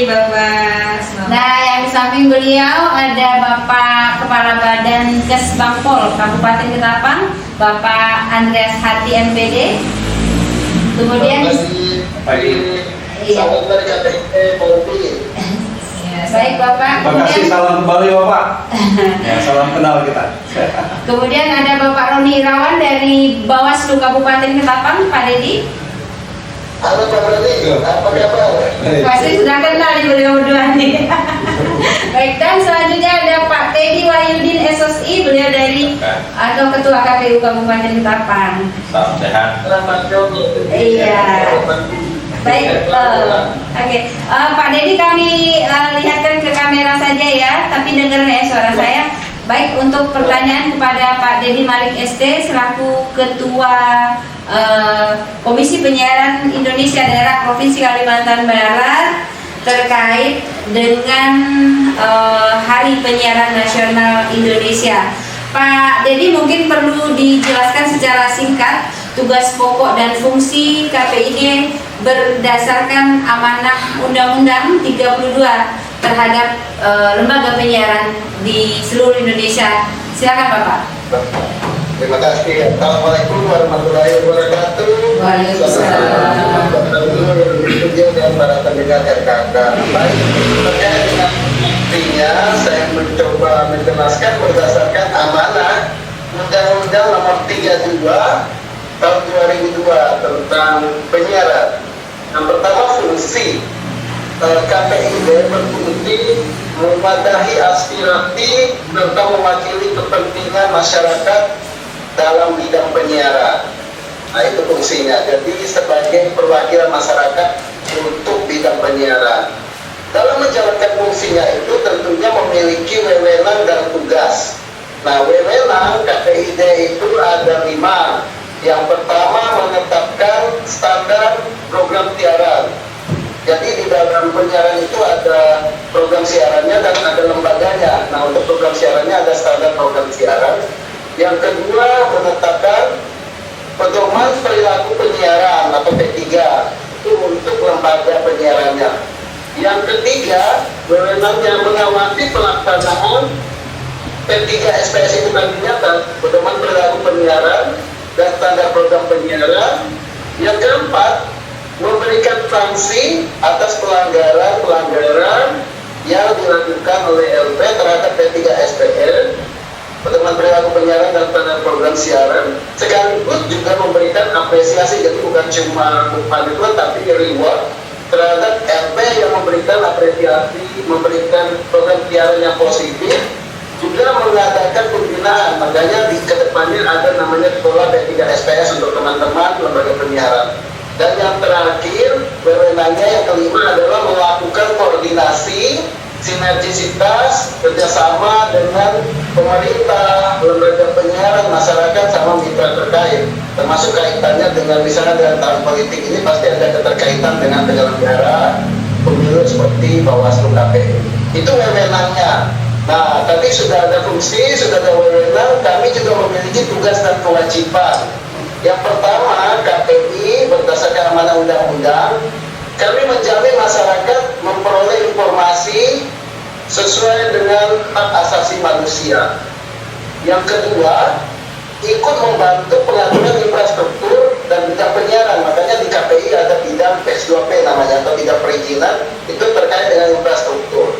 Bapak.
Nah, yang di samping beliau ada Bapak Kepala Badan Kesbangpol Kabupaten Ketapang, Bapak Andreas Hati MPD. Kemudian
Pagi.
iya.
Selamat dari KPI Polri.
Ya,
Baik Bapak.
Terima kasih, salam kembali Bapak. Ya, salam kenal kita.
Kemudian ada Bapak Roni Irawan dari Bawaslu Kabupaten Ketapang, Pak Dedi.
Halo Pak Roni, apa kabar?
Pasti sudah kenal nih beliau berdua nih. Baik, dan selanjutnya ada Pak Teddy Wahyudin SSI, beliau dari atau Ketua KPU Kabupaten Ketapang.
Salam sehat.
Selamat Joni.
Iya. Baik, oke. Pak Dedi kami lihatkan ke kamera saja ya, tapi dengar ya suara saya. Baik, untuk pertanyaan kepada Pak Dedi Malik ST selaku Ketua Komisi Penyiaran Indonesia Daerah Provinsi Kalimantan Barat terkait dengan Hari Penyiaran Nasional Indonesia. Pak Dedi mungkin perlu dijelaskan secara singkat tugas pokok dan fungsi KPID berdasarkan amanah Undang-Undang 32 terhadap lembaga penyiaran di seluruh Indonesia. Silakan Bapak.
Terima kasih. Assalamualaikum warahmatullahi wabarakatuh.
Waalaikumsalam.
Studio dan para pendengar RKK. Baik, terkait dengan intinya saya mencoba menjelaskan berdasarkan amanah Undang-Undang Nomor 32 Tahun 2002 tentang penyiaran. Yang pertama, fungsi KPID berfungsi memadahi aspirasi serta mewakili kepentingan masyarakat dalam bidang penyiaran. Nah, itu fungsinya. Jadi sebagai perwakilan masyarakat untuk bidang penyiaran. Dalam menjalankan fungsinya itu tentunya memiliki wewenang dan tugas. Nah, wewenang KPID itu ada 5. Yang pertama, menetapkan standar program siaran. Jadi di dalam penyiaran itu ada program siarannya dan ada lembaganya. Nah, untuk program siarannya ada standar program siaran. Yang kedua, menetapkan pedoman perilaku penyiaran atau P3 itu untuk lembaga penyiarannya. Yang ketiga, wewenangnya mengawasi pelaksanaan P3 SPS itu nantinya dan pedoman perilaku penyiaran dan standar program penyiaran. Yang keempat, memberikan sanksi atas pelanggaran yang dilakukan oleh LP terhadap P3 SPL, pedoman perilaku penyiaran dan standar program siaran, sekaligus juga memberikan apresiasi. Jadi bukan cuma upah tapi reward terhadap LP yang memberikan apresiasi, memberikan program siaran yang positif, juga mengadakan pembinaan. Makanya di kedepannya ada namanya sekolah P3 SPS untuk teman-teman lembaga penyiaran. Dan yang terakhir, wewenangnya yang kelima adalah melakukan koordinasi, sinergisitas, kerjasama dengan pemerintah, lembaga penyiaran, masyarakat, sama mitra terkait. Termasuk kaitannya dengan misalnya dengan tahun politik ini pasti ada keterkaitan dengan penyelenggara pemilu seperti Bawaslu KPU. Itu wewenangnya. Nah, tadi sudah ada fungsi, sudah ada wewenang, kami juga memiliki tugas dan kewajiban. Yang pertama, KPI berdasarkan amanah undang-undang, kami menjamin masyarakat memperoleh informasi sesuai dengan hak asasi manusia. Yang kedua, ikut membantu pengaturan infrastruktur dan bidang penyiaran. Makanya di KPI ada bidang PS2P namanya, atau bidang perizinan, itu terkait dengan infrastruktur.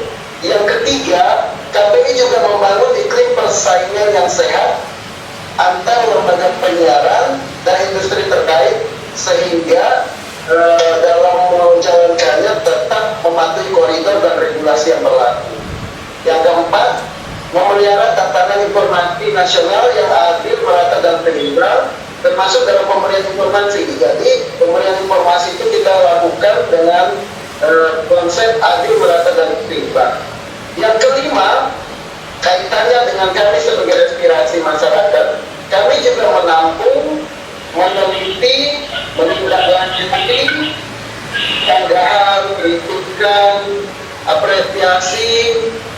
Yang ketiga, KPI juga membangun iklim persaingan yang sehat antar lembaga penyiaran dan industri terkait sehingga dalam menjalankannya tetap mematuhi koridor dan regulasi yang berlaku. Yang keempat, memelihara tatanan informasi nasional yang adil, merata dan seimbang, termasuk dalam pemberian informasi. Jadi pemberian informasi itu kita lakukan dengan konsep adil, merata dan seimbang. Yang kelima, kaitannya dengan kami sebagai aspirasi masyarakat, kami juga menampung, meneliti, menindaklanjuti tanggapan, kritikan, apresiasi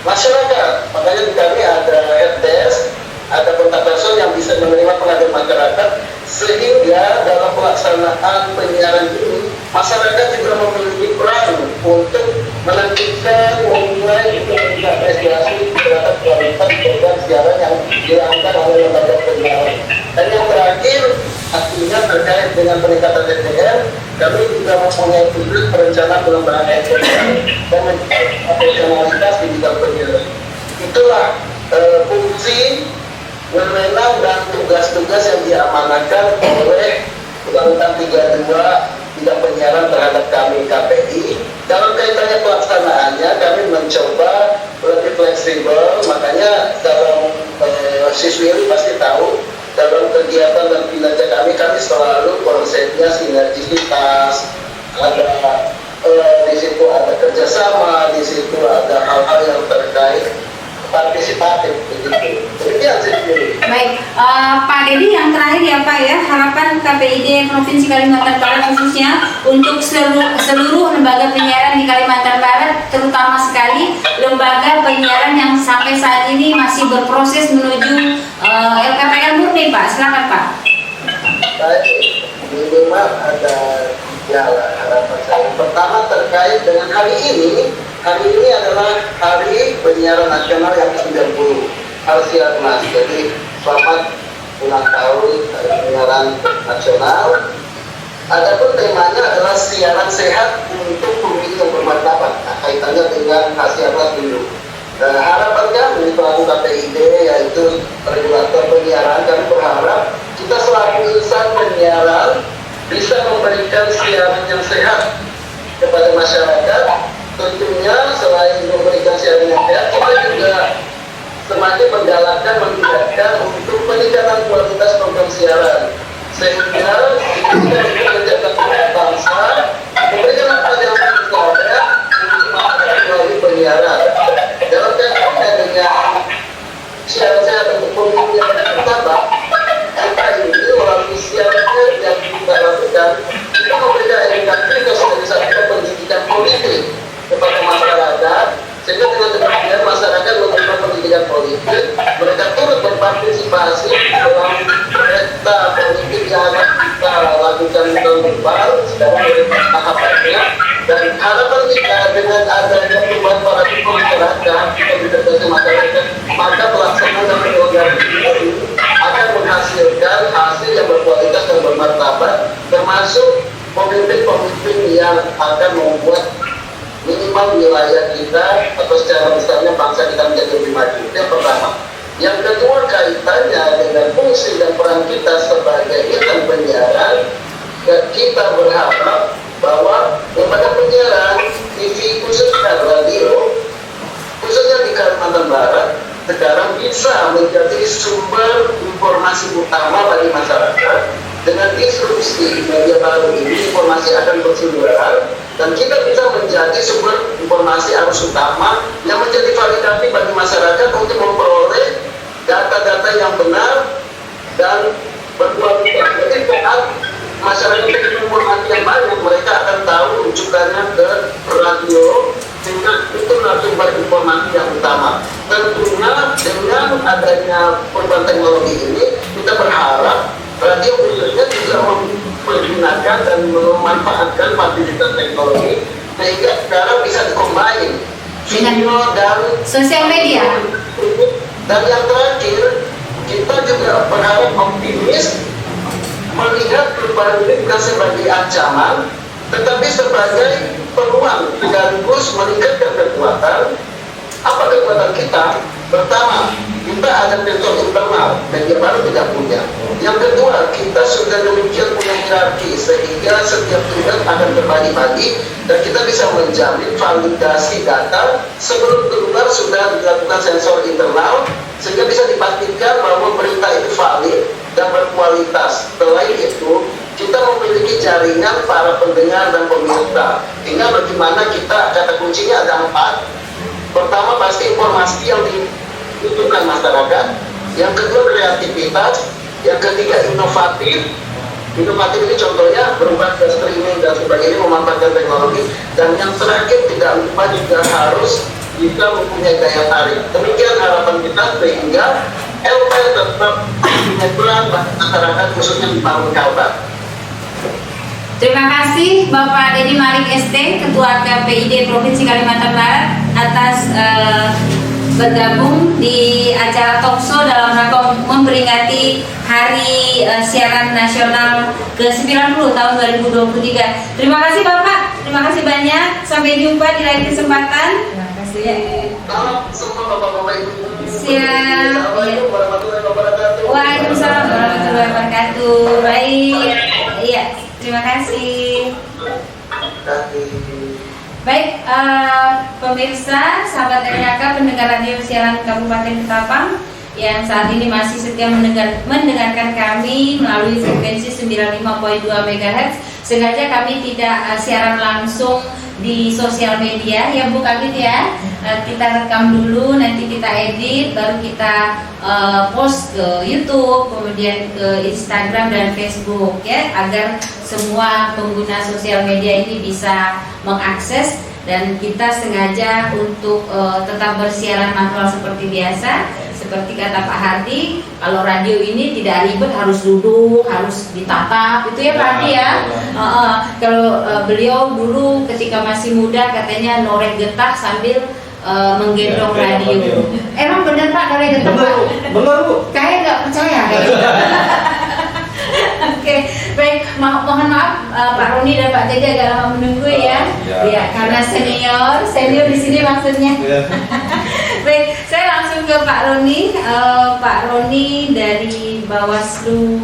masyarakat. Makanya di kami ada helpdesk, ada kontak person yang bisa menerima pengaduan masyarakat, sehingga dalam pelaksanaan penyiaran ini masyarakat juga memiliki peran untuk menentukan, menilai, dan apresiasi terhadap kualitas program siaran yang dilakukan oleh lembaga penyiaran. Dan yang terakhir, artinya terkait dengan peningkatan DPR, kami juga mempunyai perencanaan pengembangan ekonomi dan operasionalitas di bidang penyiaran. Itulah fungsi, wewenang dan tugas-tugas yang diamanatkan oleh Undang-Undang 32 bidang penyiaran terhadap kami KPI. Dalam kaitannya pelaksanaannya, kami mencoba lebih fleksibel. Makanya dalam siswi ini pasti tahu, dalam kegiatan dan kinerja kami selalu konsepnya sinergisitas, ada di situ ada kerjasama, di situ ada hal-hal yang terkait partisipatif begitu. Demikian sih.
Baik, Pak Dedi, yang terakhir ya Pak ya, harapan KPID Provinsi Kalimantan Barat khususnya untuk seluruh lembaga penyiaran di Kalimantan Barat, terutama sekali lembaga penyiaran yang sampai saat ini masih berproses menuju LKPR murni Pak. Silakan Pak.
Baik, memang ada harapan saya. Pertama terkait dengan hari ini adalah Hari Penyiaran Nasional yang ke-90, Harsiatnas. Jadi selamat ulang tahun Hari Penyiaran Nasional. Adapun temanya adalah siaran sehat untuk pemilih yang bermartabat. Nah, kaitannya dengan Harsiatnas dulu. Harapan kami selaku KPID, yaitu regulator penyiaran, kami berharap kita selaku insan penyiaran bisa memberikan siaran yang sehat kepada masyarakat. Tentunya selain memberikan siaran yang sehat, kita juga semakin menggalakkan, meningkatkan untuk peningkatan kualitas program siaran, sehingga kita bisa menjaga bangsa, memberikan apa yang kita ada untuk masyarakat melalui penyiaran. Dalam kaitannya dengan siaran sehat untuk pemilih yang bermartabat, kita ini melalui siaran yang kita lakukan, kita memberikan edukasi ke sosialisasi pendidikan politik kepada masyarakat, sehingga dengan demikian masyarakat menerima pendidikan politik, mereka turut berpartisipasi dalam kereta politik yang akan kita lakukan tahun depan sekarang tahapannya. Dan harapan kita dengan adanya perubahan paradigma masyarakat, kebijakan masyarakat, maka pelaksanaan dan penyelenggaraan ini akan menghasilkan hasil yang berkualitas dan bermartabat, termasuk pemimpin-pemimpin yang akan membuat minimal wilayah kita atau secara besarnya bangsa kita menjadi lebih maju. Yang pertama. Yang kedua, kaitannya dengan fungsi dan peran kita sebagai insan penyiaran, dan kita berharap bahwa lembaga penyiaran TV khususnya radio, khususnya di Kalimantan Barat, sekarang bisa menjadi sumber informasi utama bagi masyarakat. Dengan disrupsi media baru ini, informasi akan berseliweran dan kita bisa menjadi sumber informasi arus utama yang menjadi validasi bagi masyarakat untuk memperoleh data-data yang benar dan berkualitas. Jadi saat masyarakat memiliki informasi yang banyak, mereka akan tahu rujukannya ke radio, sehingga itu sumber informasi yang utama. Tentunya dengan adanya perubahan teknologi ini, kita berharap radio khususnya juga menggunakan dan memanfaatkan fasilitas teknologi, sehingga sekarang bisa dikombin video dan
sosial media.
Dan yang terakhir, kita juga berharap optimis melihat perubahan ini bukan sebagai ancaman, tetapi sebagai peluang sekaligus meningkatkan kekuatan. Apa kekuatan kita? Pertama, kita ada sektor internal, media baru tidak punya. Yang kedua, kita sudah demikian punya hierarki, sehingga setiap tugas akan terbagi-bagi dan kita bisa menjamin validasi data sebelum keluar sudah dilakukan sensor internal, sehingga bisa dipastikan bahwa berita itu valid dan berkualitas. Selain itu, kita memiliki jaringan para pendengar dan pemirsa, hingga bagaimana kita, kata kuncinya ada 4. Pertama, pasti informasi yang dibutuhkan masyarakat. Yang kedua, kreativitas. Yang ketiga, inovatif. Inovatif ini contohnya berubah ke streaming dan sebagainya, memanfaatkan teknologi. Dan yang terakhir, tidak lupa juga harus bisa mempunyai daya tarik. Demikian harapan kita, sehingga LP tetap punya peran bagi masyarakat, khususnya di Pameng Kalbar.
Terima kasih Bapak Dedi Malik ST, Ketua KPID Provinsi Kalimantan Barat, atas bergabung di acara talkshow dalam rangka memperingati Hari Siaran Nasional ke-90 tahun 2023. Terima kasih Bapak, terima kasih banyak. Sampai jumpa di lain kesempatan.
Terima kasih.
Salam semua Bapak-Bapak Ibu.
Siap.
Assalamualaikum warahmatullahi wabarakatuh.
Waalaikumsalam warahmatullahi wabarakatuh. Baik, iya, terima kasih. Baik, pemirsa, sahabat RKK, pendengar radio siaran Kabupaten Ketapang yang saat ini masih setia mendengarkan kami melalui frekuensi 95.2 MHz. Sengaja kami tidak siaran langsung di sosial media, ya Bu Kabit ya. Kita rekam dulu, nanti kita edit, baru kita post ke YouTube, kemudian ke Instagram dan Facebook ya, agar semua pengguna sosial media ini bisa mengakses. Dan kita sengaja untuk tetap bersiaran manual seperti biasa. Seperti kata Pak Hardi, kalau radio ini tidak ribet, harus duduk, harus ditatap, itu ya Pak Hardi ya. Kalau beliau dulu ketika masih muda katanya norek getah sambil menggendong radio. Emang benar Pak norek getah Pak?
Benar Bu.
Kayak nggak percaya kayaknya. Oke, baik. Mohon maaf Pak Roni dan Pak Jaja agak lama menunggu ya. Ya, karena senior di sini maksudnya.
Ya.
Baik, saya langsung ke Pak Roni. Pak Roni dari Bawaslu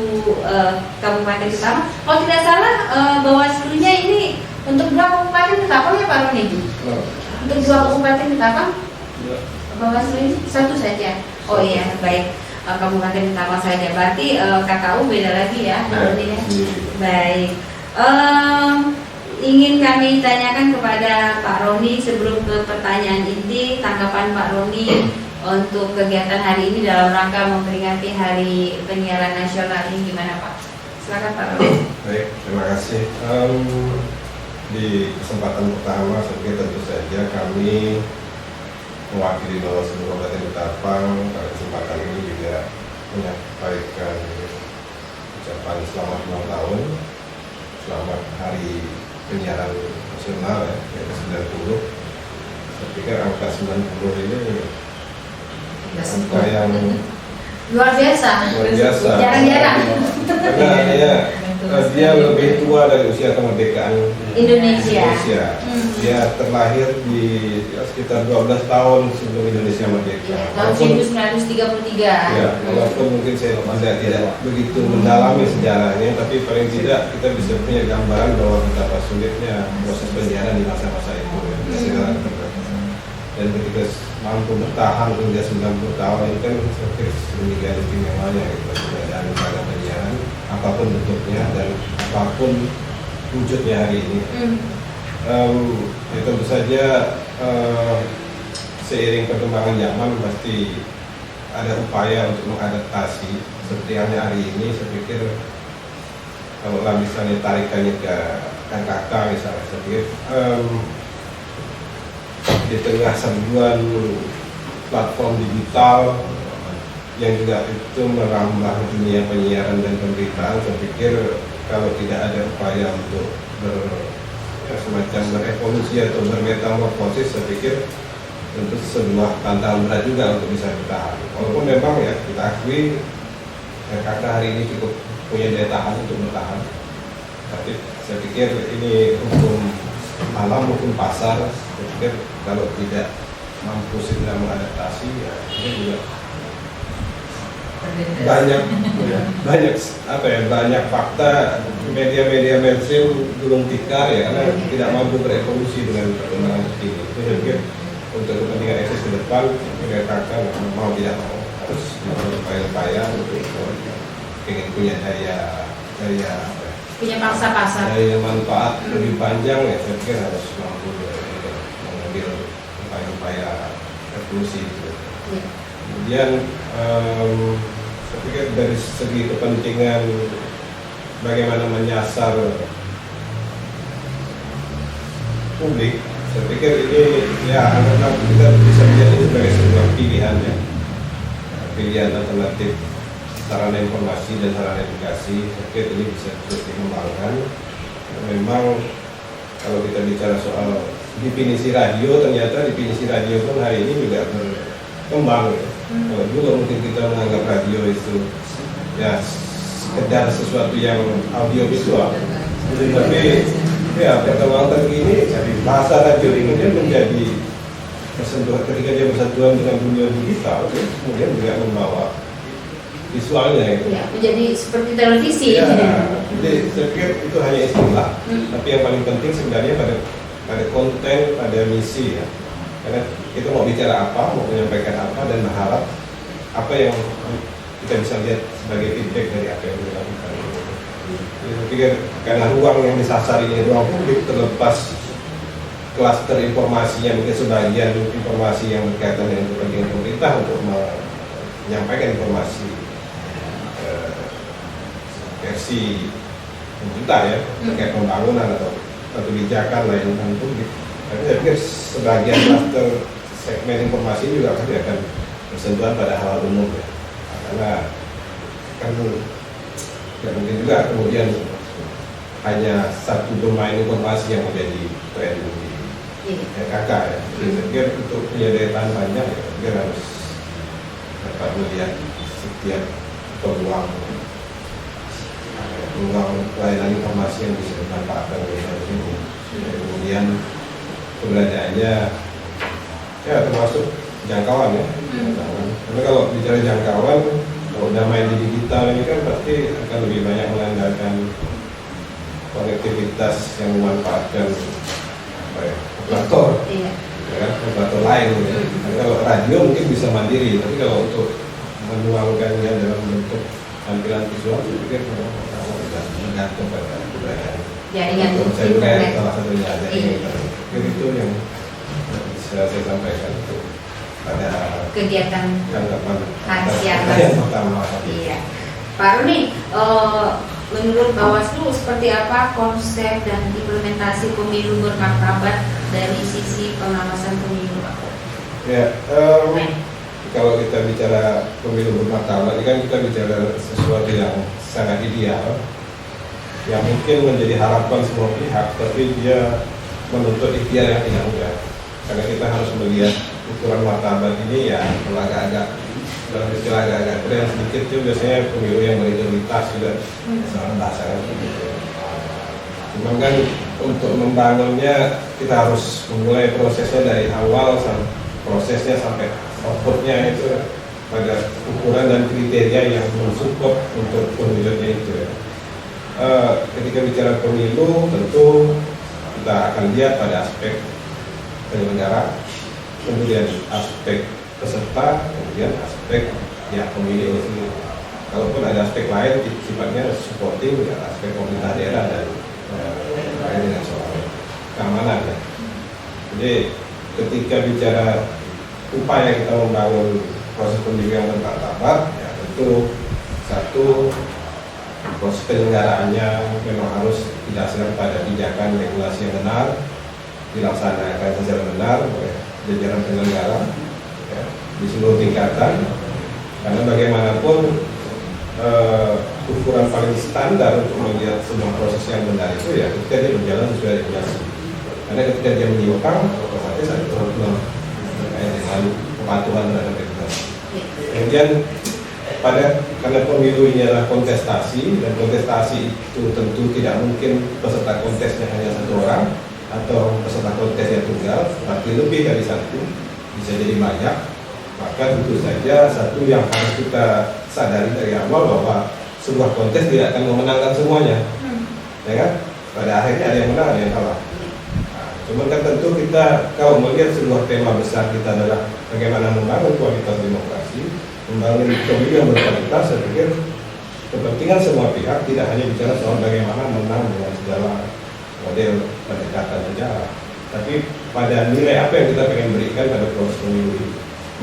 Kabupaten Ketapang. Kalau tidak salah Bawaslunya ini untuk berapa kabupaten Ketapang ya Pak Roni? Untuk 2 kabupaten Ketapang? Bawaslu ini satu saja. Oh iya, baik. Kabupaten Ketapang saja. Berarti KKU beda lagi ya Pak Roni ya. Baik. Ingin kami tanyakan kepada Pak Roni sebelum ke pertanyaan inti, tanggapan Pak Roni untuk kegiatan hari ini dalam rangka memperingati Hari Penyiaran Nasional ini gimana Pak? Silakan Pak Roni.
Baik, terima kasih. Di kesempatan pertama, tentu saja kami mewakili Bawaslu Kabupaten Ketapang pada kesempatan ini juga menyampaikan ucapan selamat ulang tahun, selamat Hari Penyiaran Nasional ya, yaitu 90. Saya pikir angka 90 ini angka yang
Luar biasa. Jarang-jarang.
Karena dia lebih tua dari usia kemerdekaan
Indonesia.
Dia terlahir di sekitar 12 tahun sebelum Indonesia merdeka.
Ya, tahun 1933.
Ya, walaupun mungkin saya tidak begitu mendalami sejarahnya, tapi paling tidak kita bisa punya gambaran bahwa betapa sulitnya proses penyiaran di masa-masa itu. Ya. Dan ketika mampu bertahan hingga 90 tahun ini kan seperti sedemikian istimewanya gitu, dan pada penyiaran apapun bentuknya dan apapun wujudnya hari ini. Ya tentu saja seiring perkembangan zaman pasti ada upaya untuk mengadaptasi. Seperti halnya hari ini, saya pikir kalau misalnya tarikannya ke RKK misalnya, saya pikir di tengah serbuan platform digital yang juga itu merambah dunia penyiaran dan pemberitaan, saya pikir kalau tidak ada upaya untuk semacam berevolusi atau bermetamorfosis, saya pikir tentu sebuah tantangan berat juga untuk bisa bertahan. Walaupun memang ya kita akui RKK hari ini cukup punya daya tahan untuk bertahan, tapi saya pikir ini hukum alam, hukum pasar. Saya pikir kalau tidak mampu segera mengadaptasi, ya ini juga banyak fakta media-media mainstream gulung tikar ya, karena tidak mampu berevolusi dengan perkembangan terkini. Itu saya pikir untuk kepentingan eksis ke depan, RKK mau tidak mau harus melakukan upaya-upaya untuk ingin punya
punya pangsa pasar,
daya manfaat lebih panjang ya, saya pikir harus mampu mengambil upaya-upaya revolusi gitu. Kemudian saya pikir dari segi kepentingan bagaimana menyasar publik, saya pikir ini ya anggaplah kita bisa melihat ini sebagai sebuah pilihan ya, pilihan alternatif sarana informasi dan sarana edukasi. Saya pikir ini bisa terus dikembangkan. Memang kalau kita bicara soal definisi radio, ternyata definisi radio pun hari ini juga berkembang. Ya. Kalau dulu mungkin kita menganggap radio itu ya sekedar sesuatu yang audio visual, tapi ya perkembangan terkini bahasa radio ini dia menjadi bersentuhan ketika dia bersatuan dengan dunia digital, kemudian juga membawa visualnya itu.
Ya, menjadi seperti televisi.
Ya, jadi saya pikir itu hanya istilah, tapi yang paling penting sebenarnya pada konten, pada misi ya. Karena kita mau bicara apa, mau menyampaikan apa, dan berharap apa yang kita bisa lihat sebagai feedback dari apa yang kita lakukan. Jadi saya pikir karena ruang yang disasar ini ruang publik, terlepas klaster informasinya, mungkin sebagian informasi yang berkaitan dengan kepentingan pemerintah untuk menyampaikan informasi versi pemerintah ya terkait pembangunan atau kebijakan layanan publik. Tapi saya pikir sebagian klaster segmen informasi juga pasti akan bersentuhan pada hal umum ya. Karena kan ya mungkin juga kemudian hanya satu domain informasi yang menjadi tren di RKK ya. Jadi saya pikir untuk penyediaan banyak ya, kita harus dapat melihat setiap peluang layanan informasi yang bisa dimanfaatkan oleh ini. Kemudian keberadaannya ya termasuk jangkauan ya. Karena kalau bicara jangkauan, kalau udah main di digital ini kan pasti akan lebih banyak mengandalkan konektivitas yang memanfaatkan operator, ya kan, operator lain. Ya. Karena kalau radio mungkin bisa mandiri, tapi kalau untuk menuangkannya dalam bentuk tampilan visual, saya pikir tergantung pada keberadaan.
Jaringan
saya
internet.
salah satunya ada itu yang bisa saya sampaikan untuk pada
Kegiatan
tanggapan
Asia.
yang pertama.
Iya, Pak Rudi, menurut Bawaslu seperti apa konsep dan implementasi pemilu bermartabat dari sisi pengawasan pemilu, Pak?
Ya, kalau kita bicara pemilu bermartabat, ini kan kita bicara sesuatu yang sangat ideal, yang mungkin menjadi harapan semua pihak, tapi dia menuntut ikhtiar yang tidak mudah. Karena kita harus melihat ukuran martabat ini ya agak-agak dalam istilah agak-agak keren sedikit itu biasanya pemilu yang berintegritas juga soal bahasa kan gitu. Cuma kan untuk membangunnya kita harus memulai prosesnya dari awal prosesnya sampai outputnya itu pada ukuran dan kriteria yang mensupport untuk pemilihnya itu ya. Ketika bicara pemilu tentu kita akan lihat pada aspek penyelenggara, kemudian aspek peserta, kemudian aspek ya pemilih ini. Kalaupun ada aspek lain sifatnya supporting ya, aspek pemerintah daerah dan lain dengan soal keamanan ya. Jadi ketika bicara upaya kita membangun proses pemilu yang bermartabat ya tentu satu proses penyelenggaraannya memang harus didasarkan pada pijakan regulasi yang benar, dilaksanakan secara benar oleh jajaran penyelenggara ya, di seluruh tingkatan. Karena bagaimanapun ukuran paling standar untuk melihat semua proses yang benar itu ya ketika dia berjalan sesuai regulasi. Karena ketika dia menyimpang, otomatis ada problem terkait dengan kepatuhan terhadap regulasi. Kemudian karena pemilu ini adalah kontestasi, dan kontestasi itu tentu tidak mungkin peserta kontesnya hanya satu orang atau peserta kontesnya tunggal, tapi lebih dari satu, bisa jadi banyak. Maka tentu saja satu yang harus kita sadari dari awal bahwa sebuah kontes tidak akan memenangkan semuanya, ya kan? Pada akhirnya ada yang menang, ada yang kalah. Cuman kan tentu kita kalau melihat sebuah tema besar kita adalah bagaimana membangun kualitas demokrasi, membangun pemilu yang berkualitas, saya pikir kepentingan semua pihak tidak hanya bicara soal bagaimana menang dengan segala model pendekatan negara, tapi pada nilai apa yang kita pengen berikan pada proses pemilu ini,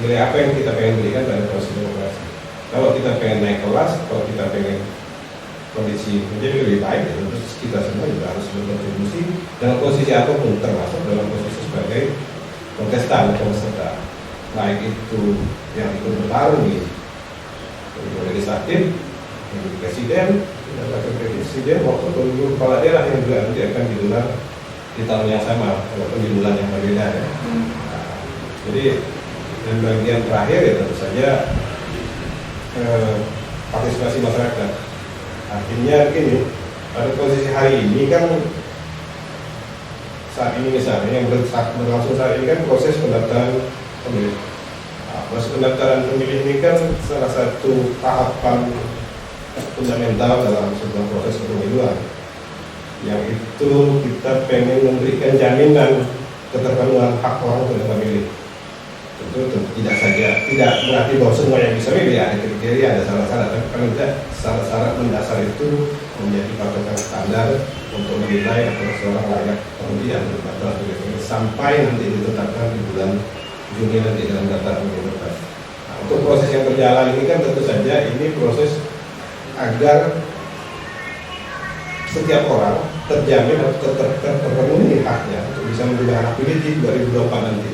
nilai apa yang kita pengen berikan pada proses demokrasi. Kalau kita pengen naik kelas, kalau kita pengen kondisi menjadi lebih baik, ya tentu kita semua juga harus berkontribusi dalam posisi apapun, termasuk dalam posisi sebagai kontestan atau peserta, baik itu yang ikut bertarung di pemilu legislatif, pemilu presiden, dan wakil presiden maupun pemilu kepala daerah yang juga nanti akan digelar di tahun yang sama walaupun di bulan yang berbeda ya. Nah, jadi Dan bagian terakhir ya tentu saja partisipasi masyarakat. Artinya gini, pada posisi hari ini kan saat ini misalnya yang berlangsung saat ini kan proses pendaftaran pemilih. Nah, proses pendaftaran pemilih ini kan salah satu tahapan fundamental dalam sebuah proses kepemiluan, yang itu kita pengen memberikan jaminan keterpenuhan hak orang untuk memilih. Tentu tidak berarti bahwa semua yang bisa milih, ada kriteria, ada syarat-syarat, tapi kalau tidak syarat-syarat mendasar itu menjadi patokan standar untuk menilai apakah seorang layak kemudian berdaftar sebagai pemilih sampai nanti ditetapkan di bulan Juni nanti dalam daftar pemilih tetap. Nah, untuk proses yang berjalan ini kan tentu saja ini proses agar setiap orang terjamin atau terpenuhi haknya untuk bisa menggunakan hak pilih di 2024 nanti.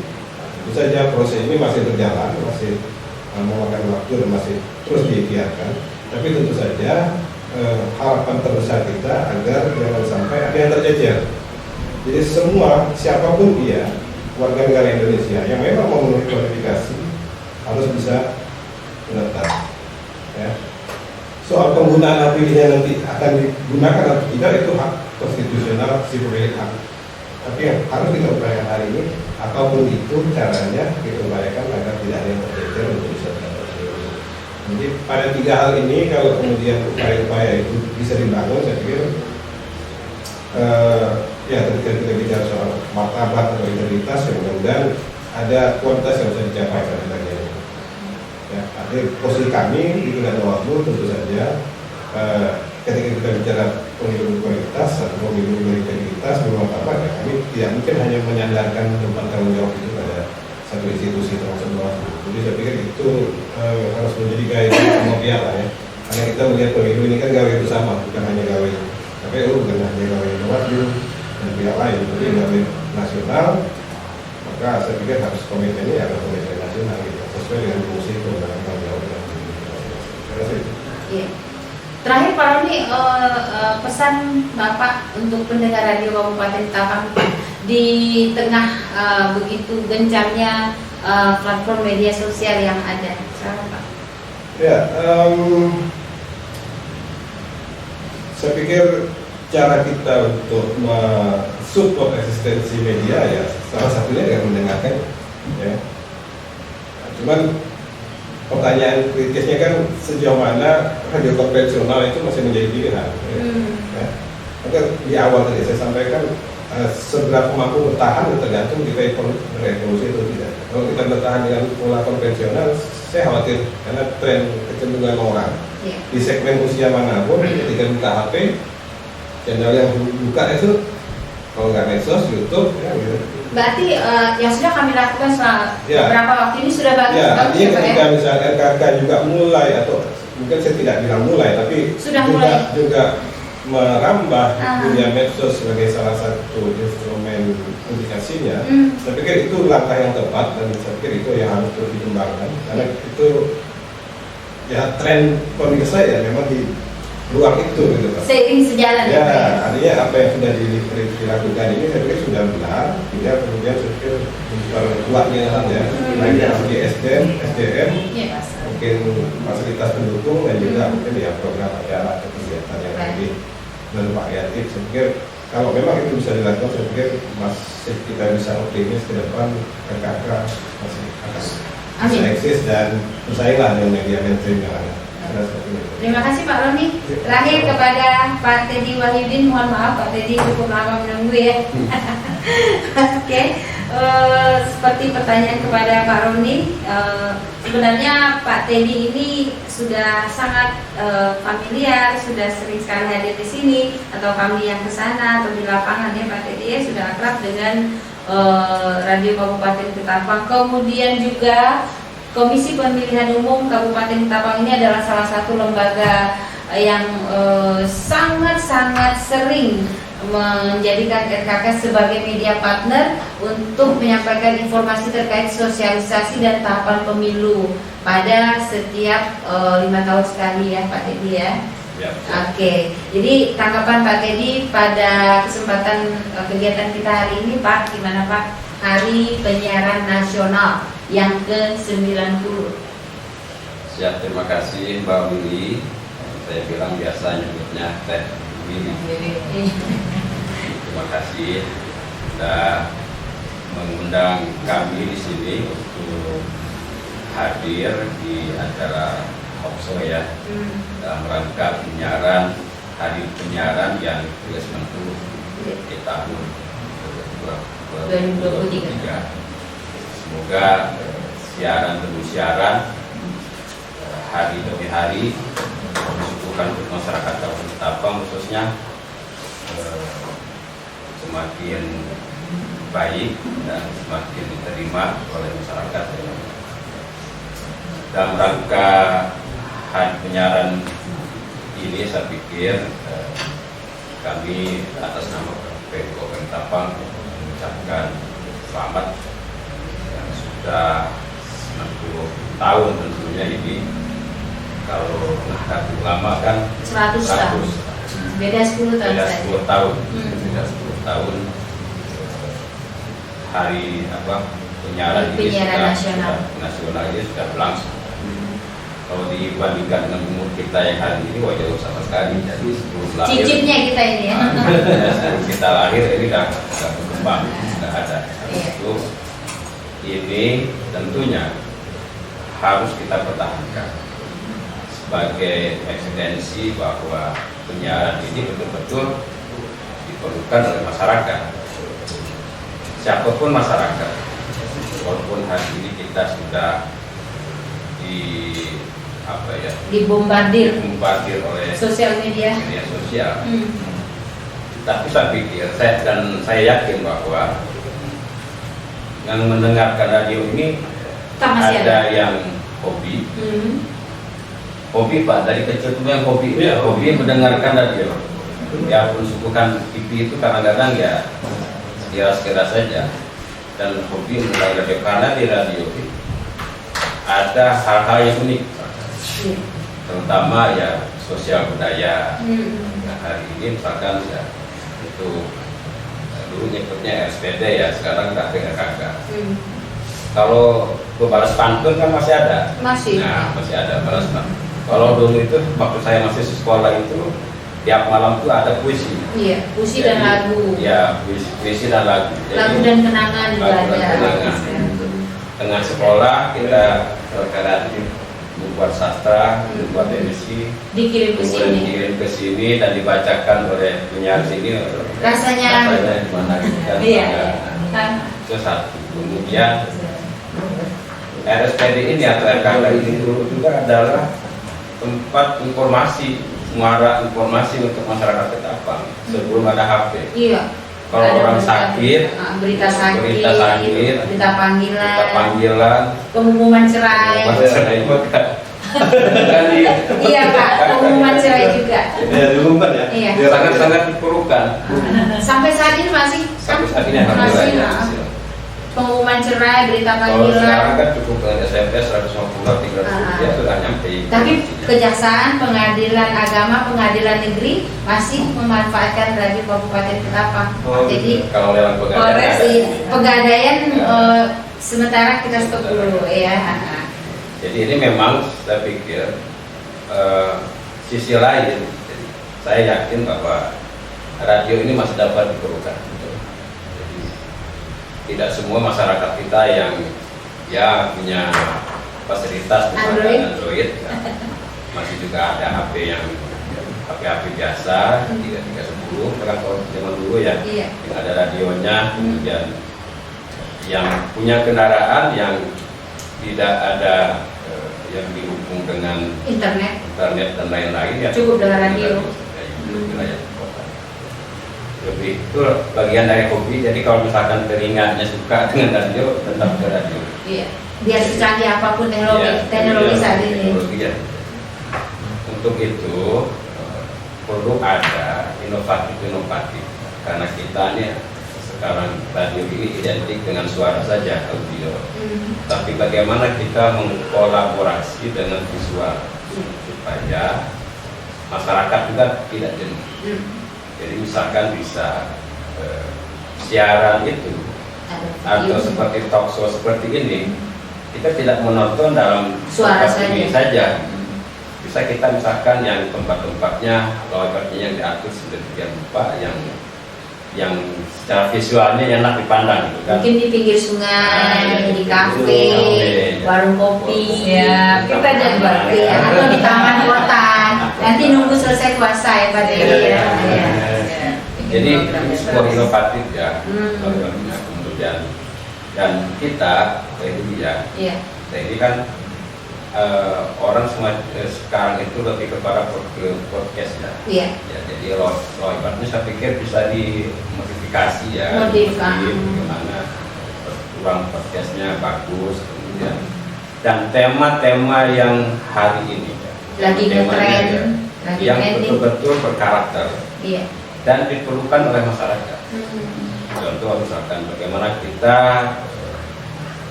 Tentu saja proses ini masih berjalan, masih memakan waktu dan masih terus diikhtiarkan. Tapi tentu saja harapan terbesar kita agar jangan sampai ada yang terjejer. Jadi semua siapapun dia warga negara Indonesia yang memang memenuhi kualifikasi harus bisa mendaftar. Ya. Soal penggunaan hak pilihnya nanti akan digunakan atau tidak itu hak konstitusional si pemilik hak. Tapi yang harus kita upayakan hari ini, apapun itu caranya kita upayakan agar tidak ada yang terjejer untuk bisa mendaftar. Jadi pada 3 hal ini kalau kemudian upaya-upaya itu bisa dibangun, saya pikir ya ketika kita bicara soal martabat atau integritas, mudah-mudahan ada kualitas yang bisa dicapai pada bagian ini. Ya, artinya posisi kami di tingkat Bawaslu tentu saja ketika kita bicara pemilu kualitas atau pemilu berintegritas, bermartabat, ya kami tidak mungkin hanya menyandarkan beban tanggung jawab itu pada satu institusi termasuk Bawaslu. Jadi saya pikir itu harus menjadi gaya semua pihak lah ya. Karena kita melihat pemilu ini kan gawe bersama, bukan hanya gawe KPU, bukan hanya gawe Bawaslu dan pihak lain, jadi gawe nasional. Maka saya pikir harus komitmennya adalah komitmen nasional gitu, sesuai dengan fungsi kewenangan tanggung jawab dan saya rasa itu.
Iya. Terakhir Pak Roni, pesan Bapak untuk pendengar radio Kabupaten Tapang di tengah begitu gencarnya platform media sosial yang ada. Silakan Pak.
Ya, saya pikir cara kita untuk support eksistensi media ya salah satunya dengan mendengarkan. Ya. Cuman pertanyaan kritisnya kan sejauh mana radio konvensional itu masih menjadi pilihan. Ya. Maka di awal tadi saya sampaikan seberapa mampu bertahan tergantung kita berevolusi atau tidak. Kalau kita bertahan dengan pola konvensional, saya khawatir karena tren kecenderungan orang di segmen usia manapun ketika buka HP, channel yang buka itu kalau nggak medsos, YouTube, ya gitu.
Berarti yang sudah kami lakukan selama beberapa waktu ini sudah bagus.
Ya, artinya ketika misalkan RKK juga mulai atau mungkin saya tidak bilang mulai, tapi
sudah
juga merambah dunia medsos sebagai salah satu instrumen komunikasinya. Saya pikir itu langkah yang tepat dan saya pikir itu yang harus terus dikembangkan karena itu ya tren komunikasi saya memang di ruang itu gitu Pak.
Seiring sejalan
ya. Artinya apa yang sudah dilakukan ini saya pikir sudah benar, tidak kemudian saya pikir kuatnya saja. Lagi di SDM, mungkin fasilitas pendukung dan juga mungkin ya program acara atau kegiatan yang lebih bervariatif. Saya pikir kalau memang itu bisa dilakukan, saya pikir masih kita bisa optimis ke depan RKK masih akan bisa eksis dan bersainglah dengan media mainstream yang ada.
Terima kasih Pak Roni. Terakhir kepada Pak Teddy Wahyudin, mohon maaf Pak Teddy cukup lama menunggu ya. Oke. Seperti pertanyaan kepada Pak Roni, sebenarnya Pak Teddy ini sudah sangat familiar, sudah sering sekali hadir di sini atau kami yang ke sana atau di lapangan ya Pak Teddy ya, sudah akrab dengan Radio Kabupaten Ketapang. Kemudian juga Komisi Pemilihan Umum Kabupaten Ketapang ini adalah salah satu lembaga yang sangat-sangat sering menjadikan RKK sebagai media partner untuk menyampaikan informasi terkait sosialisasi dan tahapan pemilu pada setiap 5 tahun sekali ya Pak Teddy ya.
Ya.
Oke, jadi tanggapan Pak Teddy pada kesempatan kegiatan kita hari ini Pak, gimana Pak? Hari Penyiaran Nasional yang ke-90.
Siap, terima kasih Mbak Willy. Saya bilang biasa nyebutnya Teh Willy. Terima kasih sudah mengundang kami di sini untuk hadir di acara Hokso ya, dalam rangka penyiaran Hari Penyiaran yang ke-90 di tahun 2023. Semoga siaran demi siaran, hari demi hari, disuguhkan untuk masyarakat Kabupaten Ketapang khususnya semakin baik dan semakin diterima oleh masyarakat. Dalam rangka hari penyiaran ini, saya pikir kami atas nama PU Kabupaten Ketapang mengucapkan selamat yang sudah 90 tahun tentunya ini. Kalau Nahdlatul Ulama kan
100 tahun. Beda 10 tahun.
Beda
saja.
10 tahun. Beda 10 tahun. Hari penyiaran ini
Penyiaran nasional.
nasional ini sudah berlangsung. Kalau dibandingkan dengan umur kita yang hari ini, wah jauh sama sekali. Jadi sebelum lahir,
Cicitnya kita ini ya.
sebelum kita lahir ini sudah berkembang, sudah ada. Itu ini tentunya harus kita pertahankan sebagai eksistensi bahwa penyiaran ini betul-betul diperlukan oleh masyarakat. Siapapun masyarakat, walaupun hari ini kita sudah
Dibombardir
oleh
sosial media.
media sosial, tapi saya pikir saya yakin bahwa yang mendengarkan radio ini
Tak masih
ada yang hobi. Hobi Pak, dari kecil tuh yang hobi, hobi mendengarkan radio. Ya pun sukukan TV itu kadang-kadang ya sekira-sekira saja, dan hobi mendengar radio karena di radio itu ada hal-hal yang unik, terutama ya sosial budaya. Nah, hari ini misalkan ya itu dulu nyebutnya SPD ya, sekarang udah kakak. Kalau balas pantun kan masih ada.
Masih.
Nah, masih ada balas pantun. Kalau dulu itu waktu saya masih sekolah itu tiap malam tuh ada puisi.
Iya, puisi dan lagu.
Ya, puisi dan lagu.
Lagu dan kenangan juga
lagu dan
ada.
kenangan. Tengah sekolah kita kreatif membuat sastra, membuat edisi,
Dikirim ke
kemudian
sini.
dikirim ke sini dan dibacakan oleh penyiar sini.
Rasanya
gimana kan?
iya.
Itu satu. Kemudian RSPD ini atau RKK ini dulu juga adalah tempat informasi, muara informasi untuk masyarakat Ketapang sebelum ada HP.
Iya.
Kalau
Ada
orang
berita-
sakit,
berita sakit,
berita panggilan,
pengumuman cerai. Iya Pak, pengumuman cerai juga.
Ya, diumumkan ya.
Iya.
sangat-sangat diperlukan.
Sampai saat ini masih
Sampai saat ini
masih
alhamdulillah ya.
pengumuman cerai, berita
Kalau sekarang
panggilan.
kan cukup dengan SMP 150 300 ya sudah nyampe.
Tapi kejaksaan, pengadilan agama, pengadilan negeri masih memanfaatkan radio Kabupaten Ketapang. Jadi
kalau lewat
Polres
pegadaian.
pegadaian sementara kita stop dulu ya.
Jadi ini memang saya pikir sisi lain, saya yakin bahwa radio ini masih dapat diperlukan. Jadi, tidak semua masyarakat kita yang ya punya fasilitas misalkan Android ya. Masih juga ada HP yang HP biasa 3310 kan kalau zaman dulu ya,
Iya.
yang ada radionya. Kemudian yang punya kendaraan yang tidak ada yang dihubung dengan
Internet.
dan lain-lain ya
Cukup dengan radio.
wilayah kota. Lebih itu bagian dari hobi. Jadi kalau misalkan teringatnya suka dengan radio, tetap ke radio.
Iya. Biar secanggih apapun
Ya,
teknologi saat ini.
teknologi ya. Untuk itu perlu ada inovatif karena kita nih sekarang radio ini identik dengan suara saja, audio. Tapi bagaimana kita mengkolaborasi dengan visual supaya masyarakat juga tidak jenuh. Jadi misalkan bisa siaran itu atau seperti talk show seperti ini, kita tidak menonton dalam
Suara
tempat ini
saja.
saja. Bisa kita misalkan yang tempat-tempatnya loipernya yang diatur sedemikian rupa yang secara visualnya enak dipandang gitu kan.
Mungkin di pinggir sungai, di kafe, warung kopi,
Ya, kita jadwal.
ya, atau di taman kota. Nanti nunggu selesai puasa ya Pak Dedi ya. Ya.
Jadi ini sebuah inovatif ya,
Hmm.
kemudian dan kita ini ya,
Iya.
ini kan orang sekarang itu lebih kepada podcast ya.
Iya.
Ya, jadi loiper ini saya pikir bisa dimodifikasi ya,
Modifikasi.
bagaimana ulang podcastnya bagus, kemudian dan tema-tema yang hari ini ya,
Lagi
temanya
ngetren,
ya,
lagi
yang
trending.
betul-betul berkarakter
Iya.
dan diperlukan oleh masyarakat. Contoh misalkan bagaimana kita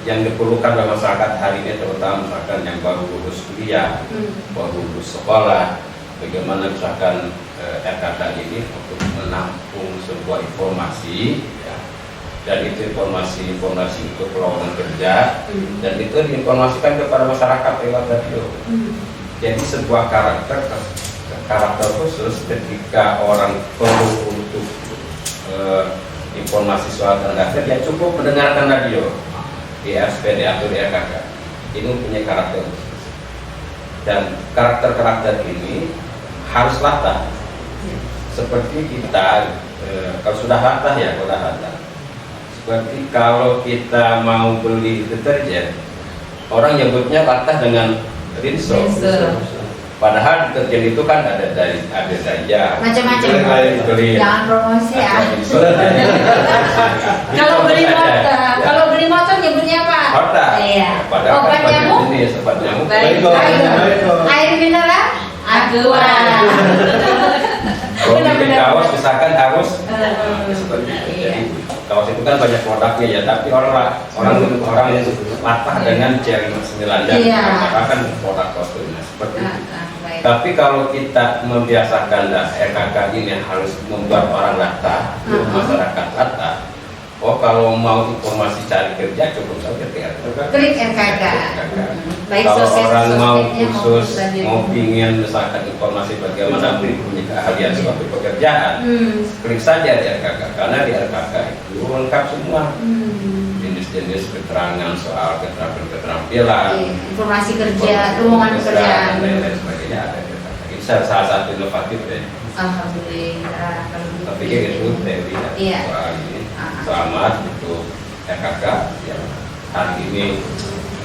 yang diperlukan oleh masyarakat hari ini, terutama misalkan yang baru lulus kuliah, baru lulus sekolah, bagaimana misalkan RKK ini untuk menampung sebuah informasi ya, dan itu informasi itu lowongan kerja dan itu diinformasikan kepada masyarakat lewat radio. Jadi sebuah karakter khusus ketika orang perlu untuk informasi soal tenaga kerja, dia cukup mendengarkan radio di SPD atau di RKK. Ini punya karakter khusus dan karakter ini harus latah seperti kita kalau sudah latah ya, seperti kalau kita mau beli deterjen, orang nyebutnya latah dengan rinso. Padahal deterjen itu kan ada daya
Macam-macam.
beli
Jangan promosi ya.
Kalau
Kalau beli motor nyebutnya apa?
Honda.
Iya.
Padahal kan
Obat
banyak
nyamuk?
jenis obat nyamuk.
Baik. Air mineral? Aqua.
Kalau bikin
Benar-benar.
kaos misalkan harus seperti itu.
Iya.
Jadi kaos itu kan banyak produknya ya, tapi orang yang latah dengan jari 9 jam,
Iya.
maka kan produk kostumnya seperti itu.
Baik.
Tapi kalau kita membiasakan RKK ini harus membuat orang latah, masyarakat latah. Oh, kalau mau informasi cari kerja cukup saja ke RKK.
Klik RKK. Baik
Kalau
sosial
orang mau
sosmednya
khusus,
radio.
mau pingin misalkan informasi bagaimana punya keahlian suatu pekerjaan, klik saja di RKK, karena di RKK itu lengkap semua jenis-jenis keterangan soal keterampilan,
Informasi kerja, lowongan pekerjaan.
dan lain-lain sebagainya ada di RKK. Ini salah satu inovatif ya.
Alhamdulillah. Kalau
Tapi
begitu.
itu Dewi
Iya.
soal ini. Selamat untuk RKK yang hari ini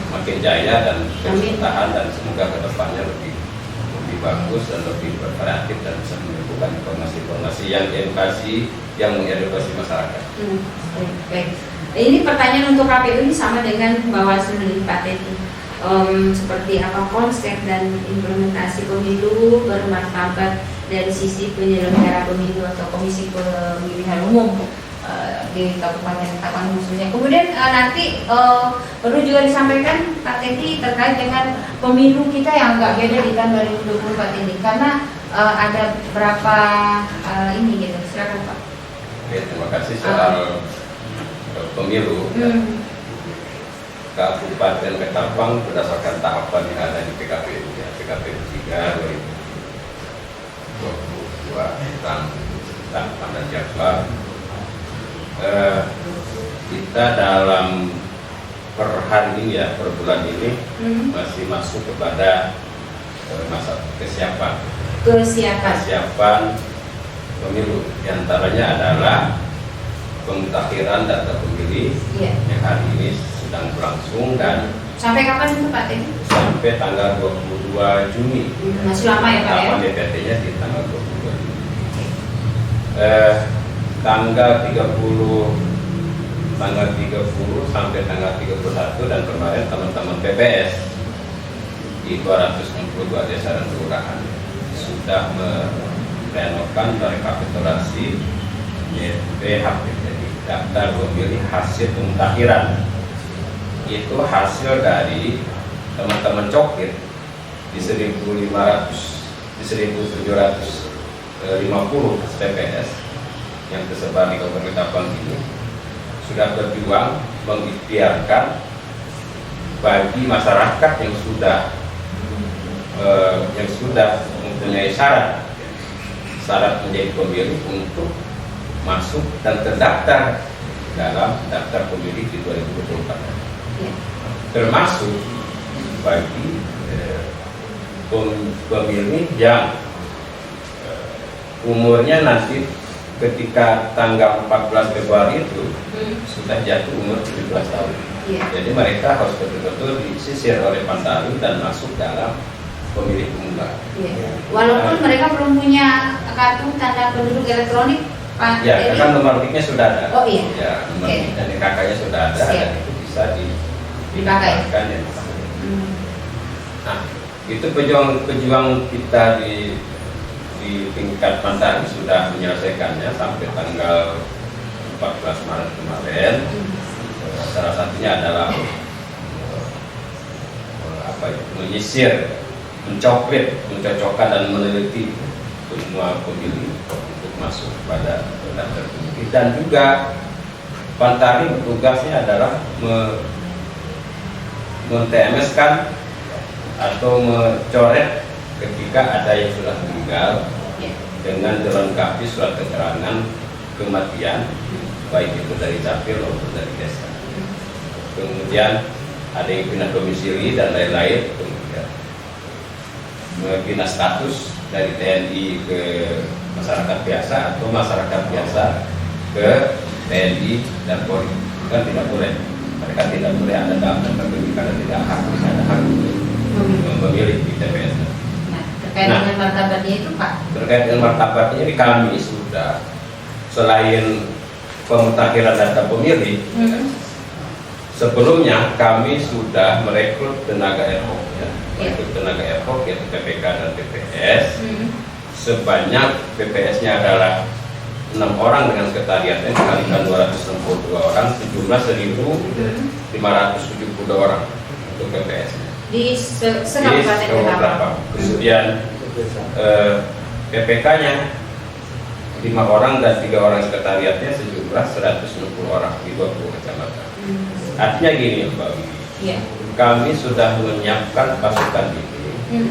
makin jaya dan terus
Amin.
bertahan, dan semoga kedepannya lebih bagus dan lebih bervariatif dan bisa mengumpulkan informasi-informasi yang edukasi, yang mengedukasi masyarakat.
Baik. Ini pertanyaan untuk KPU ini sama dengan Bawaslu dan Pak Teti. Seperti apa konsep dan implementasi pemilu bermartabat dari sisi penyelenggara pemilu atau Komisi Pemilihan Umum di Kabupaten Tapanuli khususnya. Kemudian nanti perlu juga disampaikan Pak Teti terkait dengan pemilu kita yang agak beda di tahun 2024 ini, karena ada berapa ini gitu. Silakan Pak.
Oke, terima kasih soal pemilu. Kabupaten Ketapang berdasarkan tahapan yang ada di PKPU ya, PKPU 3 2022 tentang tahapan dan jadwal. Kita dalam per hari ini ya, per bulan ini masih masuk kepada masa kesiapan pemilu. Di antaranya adalah pemutakhiran data pemilih yang hari ini sedang berlangsung dan
sampai kapan itu Pak Teti?
sampai tanggal 22 Juni.
Masih lama ya Pak ya?
Tahapan DPT-nya di tanggal 22 Juni. Tanggal 30 sampai tanggal 31, dan kemarin teman-teman PPS di 262 desa dan kelurahan sudah merenokan rekapitulasi DPHP, jadi daftar pemilih hasil pemutakhiran. Itu hasil dari teman-teman cokir di 1.750 TPS yang tersebar di Kabupaten Ketapang ini sudah berjuang mengikhtiarkan bagi masyarakat yang sudah mempunyai syarat menjadi pemilih untuk masuk dan terdaftar dalam daftar pemilih di 2024, termasuk bagi pemilih yang umurnya nanti ketika tanggal 14 Februari itu sudah jatuh umur 17 tahun. Jadi mereka harus betul-betul disisir oleh Pantarlih dan masuk dalam pemilih pemula.
Walaupun mereka belum punya kartu tanda penduduk elektronik, Pak.
Ya, karena nomor niknya sudah ada.
Oh iya.
Ya, nomor nik dan kakaknya sudah ada dan itu bisa
dipakai.
Ya. Nah, itu pejuang kita di tingkat Pantarlih sudah menyelesaikannya sampai tanggal 14 Maret kemarin. Salah satunya adalah menyisir, mencocokkan dan meneliti semua pemilih untuk masuk pada daftar pemilih. Dan juga Pantarlih tugasnya adalah men-TMS-kan atau mencoret ketika ada yang sudah meninggal dengan dilengkapi surat keterangan kematian, baik itu dari capil maupun dari desa. Kemudian ada yang pindah domisili dan lain-lain, kemudian pindah status dari TNI ke masyarakat biasa atau masyarakat biasa ke TNI dan Polri. Kan tidak boleh, mereka tidak boleh ada dalam daftar pemilih karena tidak ada hak untuk memilih di TPS.
Terkait dengan martabatnya itu, Pak?
Terkait dengan martabatnya ini kami sudah, selain pemutakhiran data pemilih, sebelumnya kami sudah merekrut tenaga ad hoc, tenaga ad hoc yaitu PPK dan PPS. Sebanyak PPS-nya adalah 6 orang dengan sekretariatnya dikalikan 262 orang, sejumlah 1.572 orang untuk PPS-nya.
Di Kabupaten Ketapang.
Kemudian PPK-nya 5 orang dan 3 orang sekretariatnya sejumlah 160 orang di 20 kecamatan. Artinya gini, Mbak Wiwi, kami sudah menyiapkan pasukan ini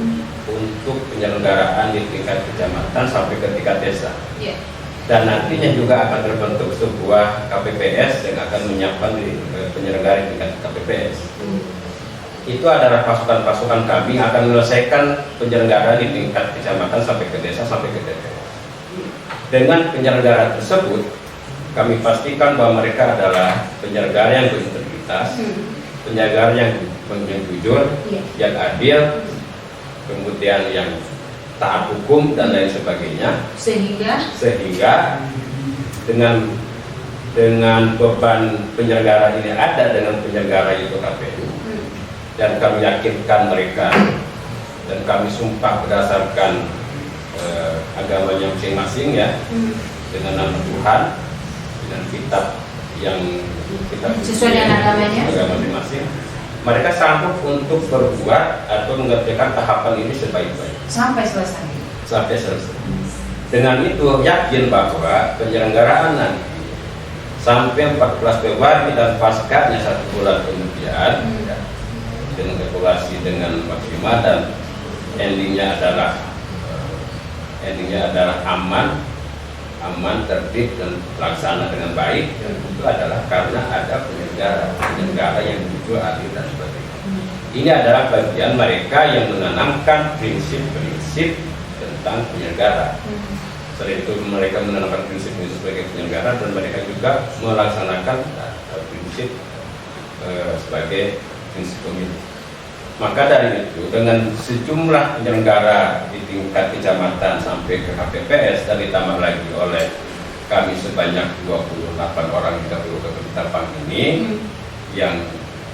untuk penyelenggaraan di tingkat kecamatan sampai ke tingkat desa. Dan nantinya juga akan terbentuk sebuah KPPS yang akan menyiapkan penyelenggaraan tingkat KPPS. Itu adalah pasukan-pasukan kami akan menyelesaikan penyelenggaraan di tingkat kecamatan sampai ke desa sampai ke TPS. Dengan penyelenggaraan tersebut, kami pastikan bahwa mereka adalah penyelenggara yang berintegritas, penyelenggara yang jujur, yang adil, kemudian yang taat hukum dan lain sebagainya. Sehingga dengan beban penyelenggara ini ada dengan penyelenggara itu KPU. Dan kami yakinkan mereka dan kami sumpah berdasarkan agamanya masing-masing ya, dengan nama Tuhan, dengan kitab yang kita
sesuai dengan agamanya,
agama masing-masing, mereka sanggup untuk berbuat atau mengerjakan tahapan ini sebaik-baik
sampai selesai.
Dengan itu yakin bahwa penyelenggaraan nanti sampai 14 Februari dan paskanya 1 bulan kemudian dengan evaluasi dengan maksimal dan endingnya adalah aman, tertib dan terlaksana dengan baik. Dan itu adalah karena ada penyelenggara yang jujur, adil dan sebagainya. Ini adalah bagian mereka yang menanamkan prinsip-prinsip tentang penyelenggara. Selain itu mereka menanamkan prinsip-prinsip sebagai penyelenggara dan mereka juga melaksanakan prinsip sebagai prinsip pemilu. Maka dari itu dengan sejumlah penyelenggara di tingkat kecamatan sampai ke KPPS dan ditambah lagi oleh kami sebanyak 28 orang di Kabupaten Ketapang ini yang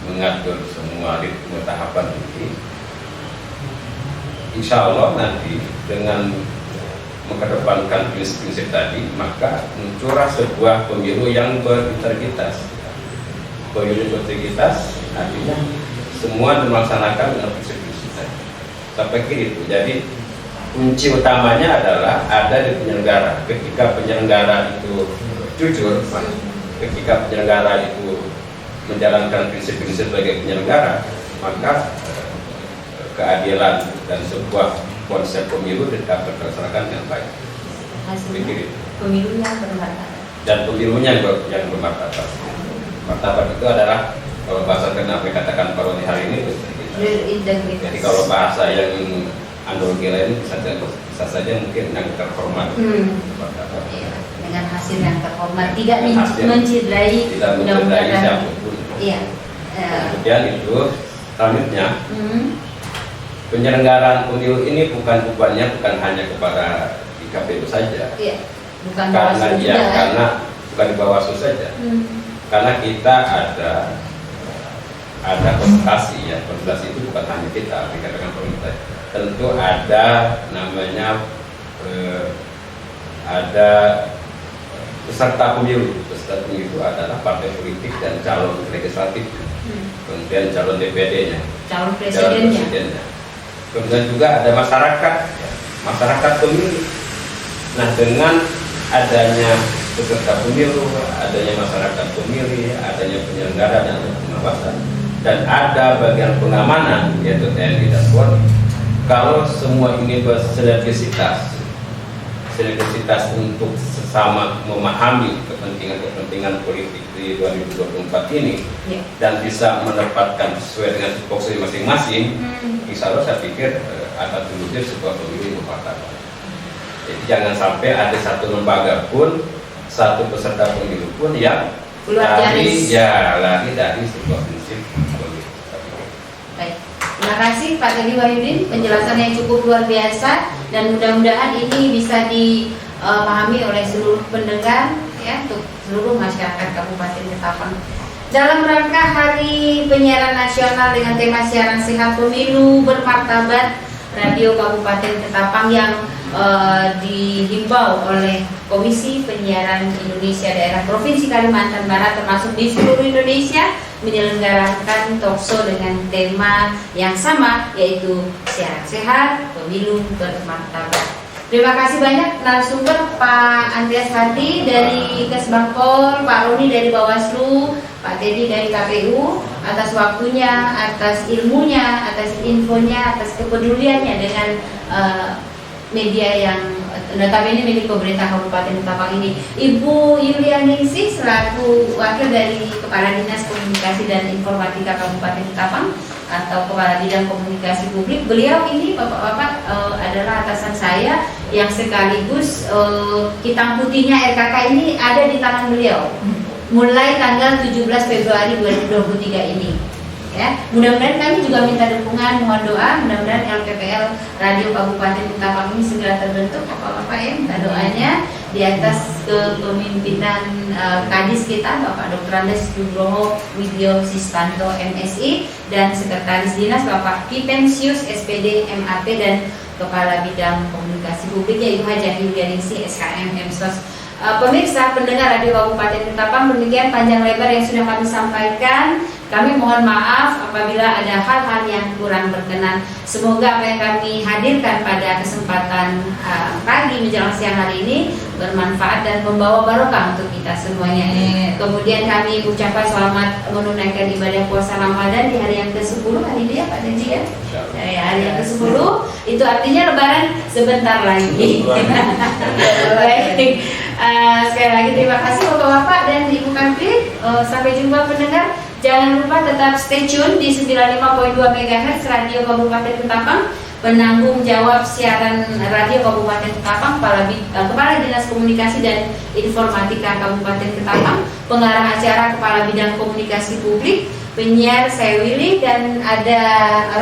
mengatur semua ritme tahapan ini, insya Allah nanti dengan mengedepankan prinsip-prinsip tadi maka muncullah sebuah pemilu yang berintegritas. Pemilu berintegritas artinya semua melaksanakan dengan prinsip-prinsip tadi. Saya pikir itu. Jadi kunci utamanya adalah ada di penyelenggara. Ketika penyelenggara itu jujur, ketika penyelenggara itu menjalankan prinsip-prinsip sebagai penyelenggara, maka keadilan dan sebuah konsep pemilu dapat terlaksanakan dengan baik.
Hasilnya pemilu yang bermartabat.
Dan pemilunya yang bermartabat. Martabat itu adalah, kalau bahasa kenapa katakan Pak Roni hari ini,
Berintegritas.
jadi kalau bahasa yang analogi lain bisa saja mungkin yang terhormat. Martabat.
Iya, dengan hasil yang terhormat, tidak
Hasil.
mencederai
Tidak mencederai siapapun.
Iya.
Kemudian itu selanjutnya penyelenggaraan pemilu ini bukan bebannya bukan hanya kepada KPU saja.
Iya. Bukan
Karena
Bawaslu
ya,
juga.
karena bukan di Bawaslu saja. Karena kita ada konsultasi ya. Konsultasi itu bukan hanya kita, dikatakan pemerintah. Tentu ada namanya ada peserta pemilu. Peserta pemilu adalah partai politik dan calon legislatif. Kemudian calon DPD-nya,
Calon
calon
presidennya.
presidennya. Kemudian juga ada masyarakat pemilu. Nah, dengan adanya peserta pemilu, adanya masyarakat pemilih, adanya penyelenggara dan pengawasan, dan ada bagian pengamanan yaitu TNI dan Polri. Kalau semua ini bersinergisitas untuk sesama memahami kepentingan politik di 2024 ini dan bisa menempatkan sesuai dengan tupoksi masing-masing, insya Allah saya pikir akan terwujud sebuah pemilu yang bermartabat. Jadi jangan sampai ada satu lembaga pun, satu peserta pemilu pun yang lari dari sebuah prinsip pemilu.
Baik. Terima kasih Pak Teddy Wahyudin, penjelasan yang cukup luar biasa dan mudah-mudahan ini bisa dipahami oleh seluruh pendengar ya, untuk seluruh masyarakat Kabupaten Ketapang. Dalam rangka Hari Penyiaran Nasional dengan tema siaran sehat pemilu bermartabat, Radio Kabupaten Ketapang yang dihimbau oleh Komisi Penyiaran Indonesia Daerah Provinsi Kalimantan Barat termasuk di seluruh Indonesia menyelenggarakan talkshow dengan tema yang sama, yaitu siaran sehat pemilu bermartabat. Terima kasih banyak narasumber Pak Andreas Hadi dari Kesbangpol, Pak Roni dari Bawaslu, Pak Teddy dari KPU atas waktunya, atas ilmunya, atas infonya, atas kepeduliannya dengan media yang notabene milik pemerintah Kabupaten Ketapang ini. Ibu Yulianingsih selaku wakil dari Kepala Dinas Komunikasi dan Informatika Kabupaten Ketapang atau Kepala Bidang Komunikasi Publik. Beliau ini Bapak-bapak adalah atasan saya yang sekaligus hitam putihnya RKK ini ada di tangan beliau mulai tanggal 17 Februari 2023 ini. Ya, mudah-mudahan kami juga minta dukungan, mohon doa, mudah-mudahan LPPL Radio Kabupaten Ketapang ini segera terbentuk, Bapak-bapak ya, minta doanya di atas kepemimpinan Kadis kita, Bapak Dr. Andes Nugroho Widyo Sistanto MSI dan Sekretaris Dinas Bapak Kipensius SPD MAP dan Kepala Bidang Komunikasi Publik yaitu Hajah Yulianingsih SKM MSOS. Pemirsa pendengar Radio Kabupaten Ketapang, demikian panjang lebar yang sudah kami sampaikan. Kami mohon maaf apabila ada hal-hal yang kurang berkenan. Semoga apa yang kami hadirkan pada kesempatan pagi menjelang siang hari ini bermanfaat dan membawa barokah untuk kita semuanya. Kemudian kami ucapkan selamat menunaikan ibadah puasa Ramadan di hari yang ke-10 hari ini ya Pak Denji ya. Hari yang ke-10 itu artinya Lebaran sebentar lagi. Baik. Sekali lagi terima kasih Bapak-bapak dan Ibu Kanwil. Sampai jumpa pendengar. Jangan lupa tetap stay tune di 95.2 MHz Radio Kabupaten Ketapang. Penanggung jawab siaran Radio Kabupaten Ketapang, Kepala Dinas Komunikasi dan Informatika Kabupaten Ketapang, pengarah acara Kepala Bidang Komunikasi Publik, penyiar saya Willy, dan ada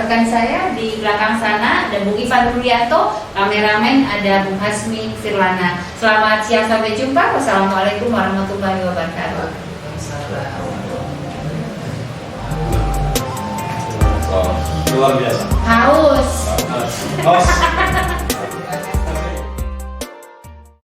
rekan saya di belakang sana ada Bung Ivan Rulianto, kameramen ada Bung Hasmi Firlana. Selamat siang, sampai jumpa. Wassalamualaikum warahmatullahi wabarakatuh.
Luar biasa.
Haus.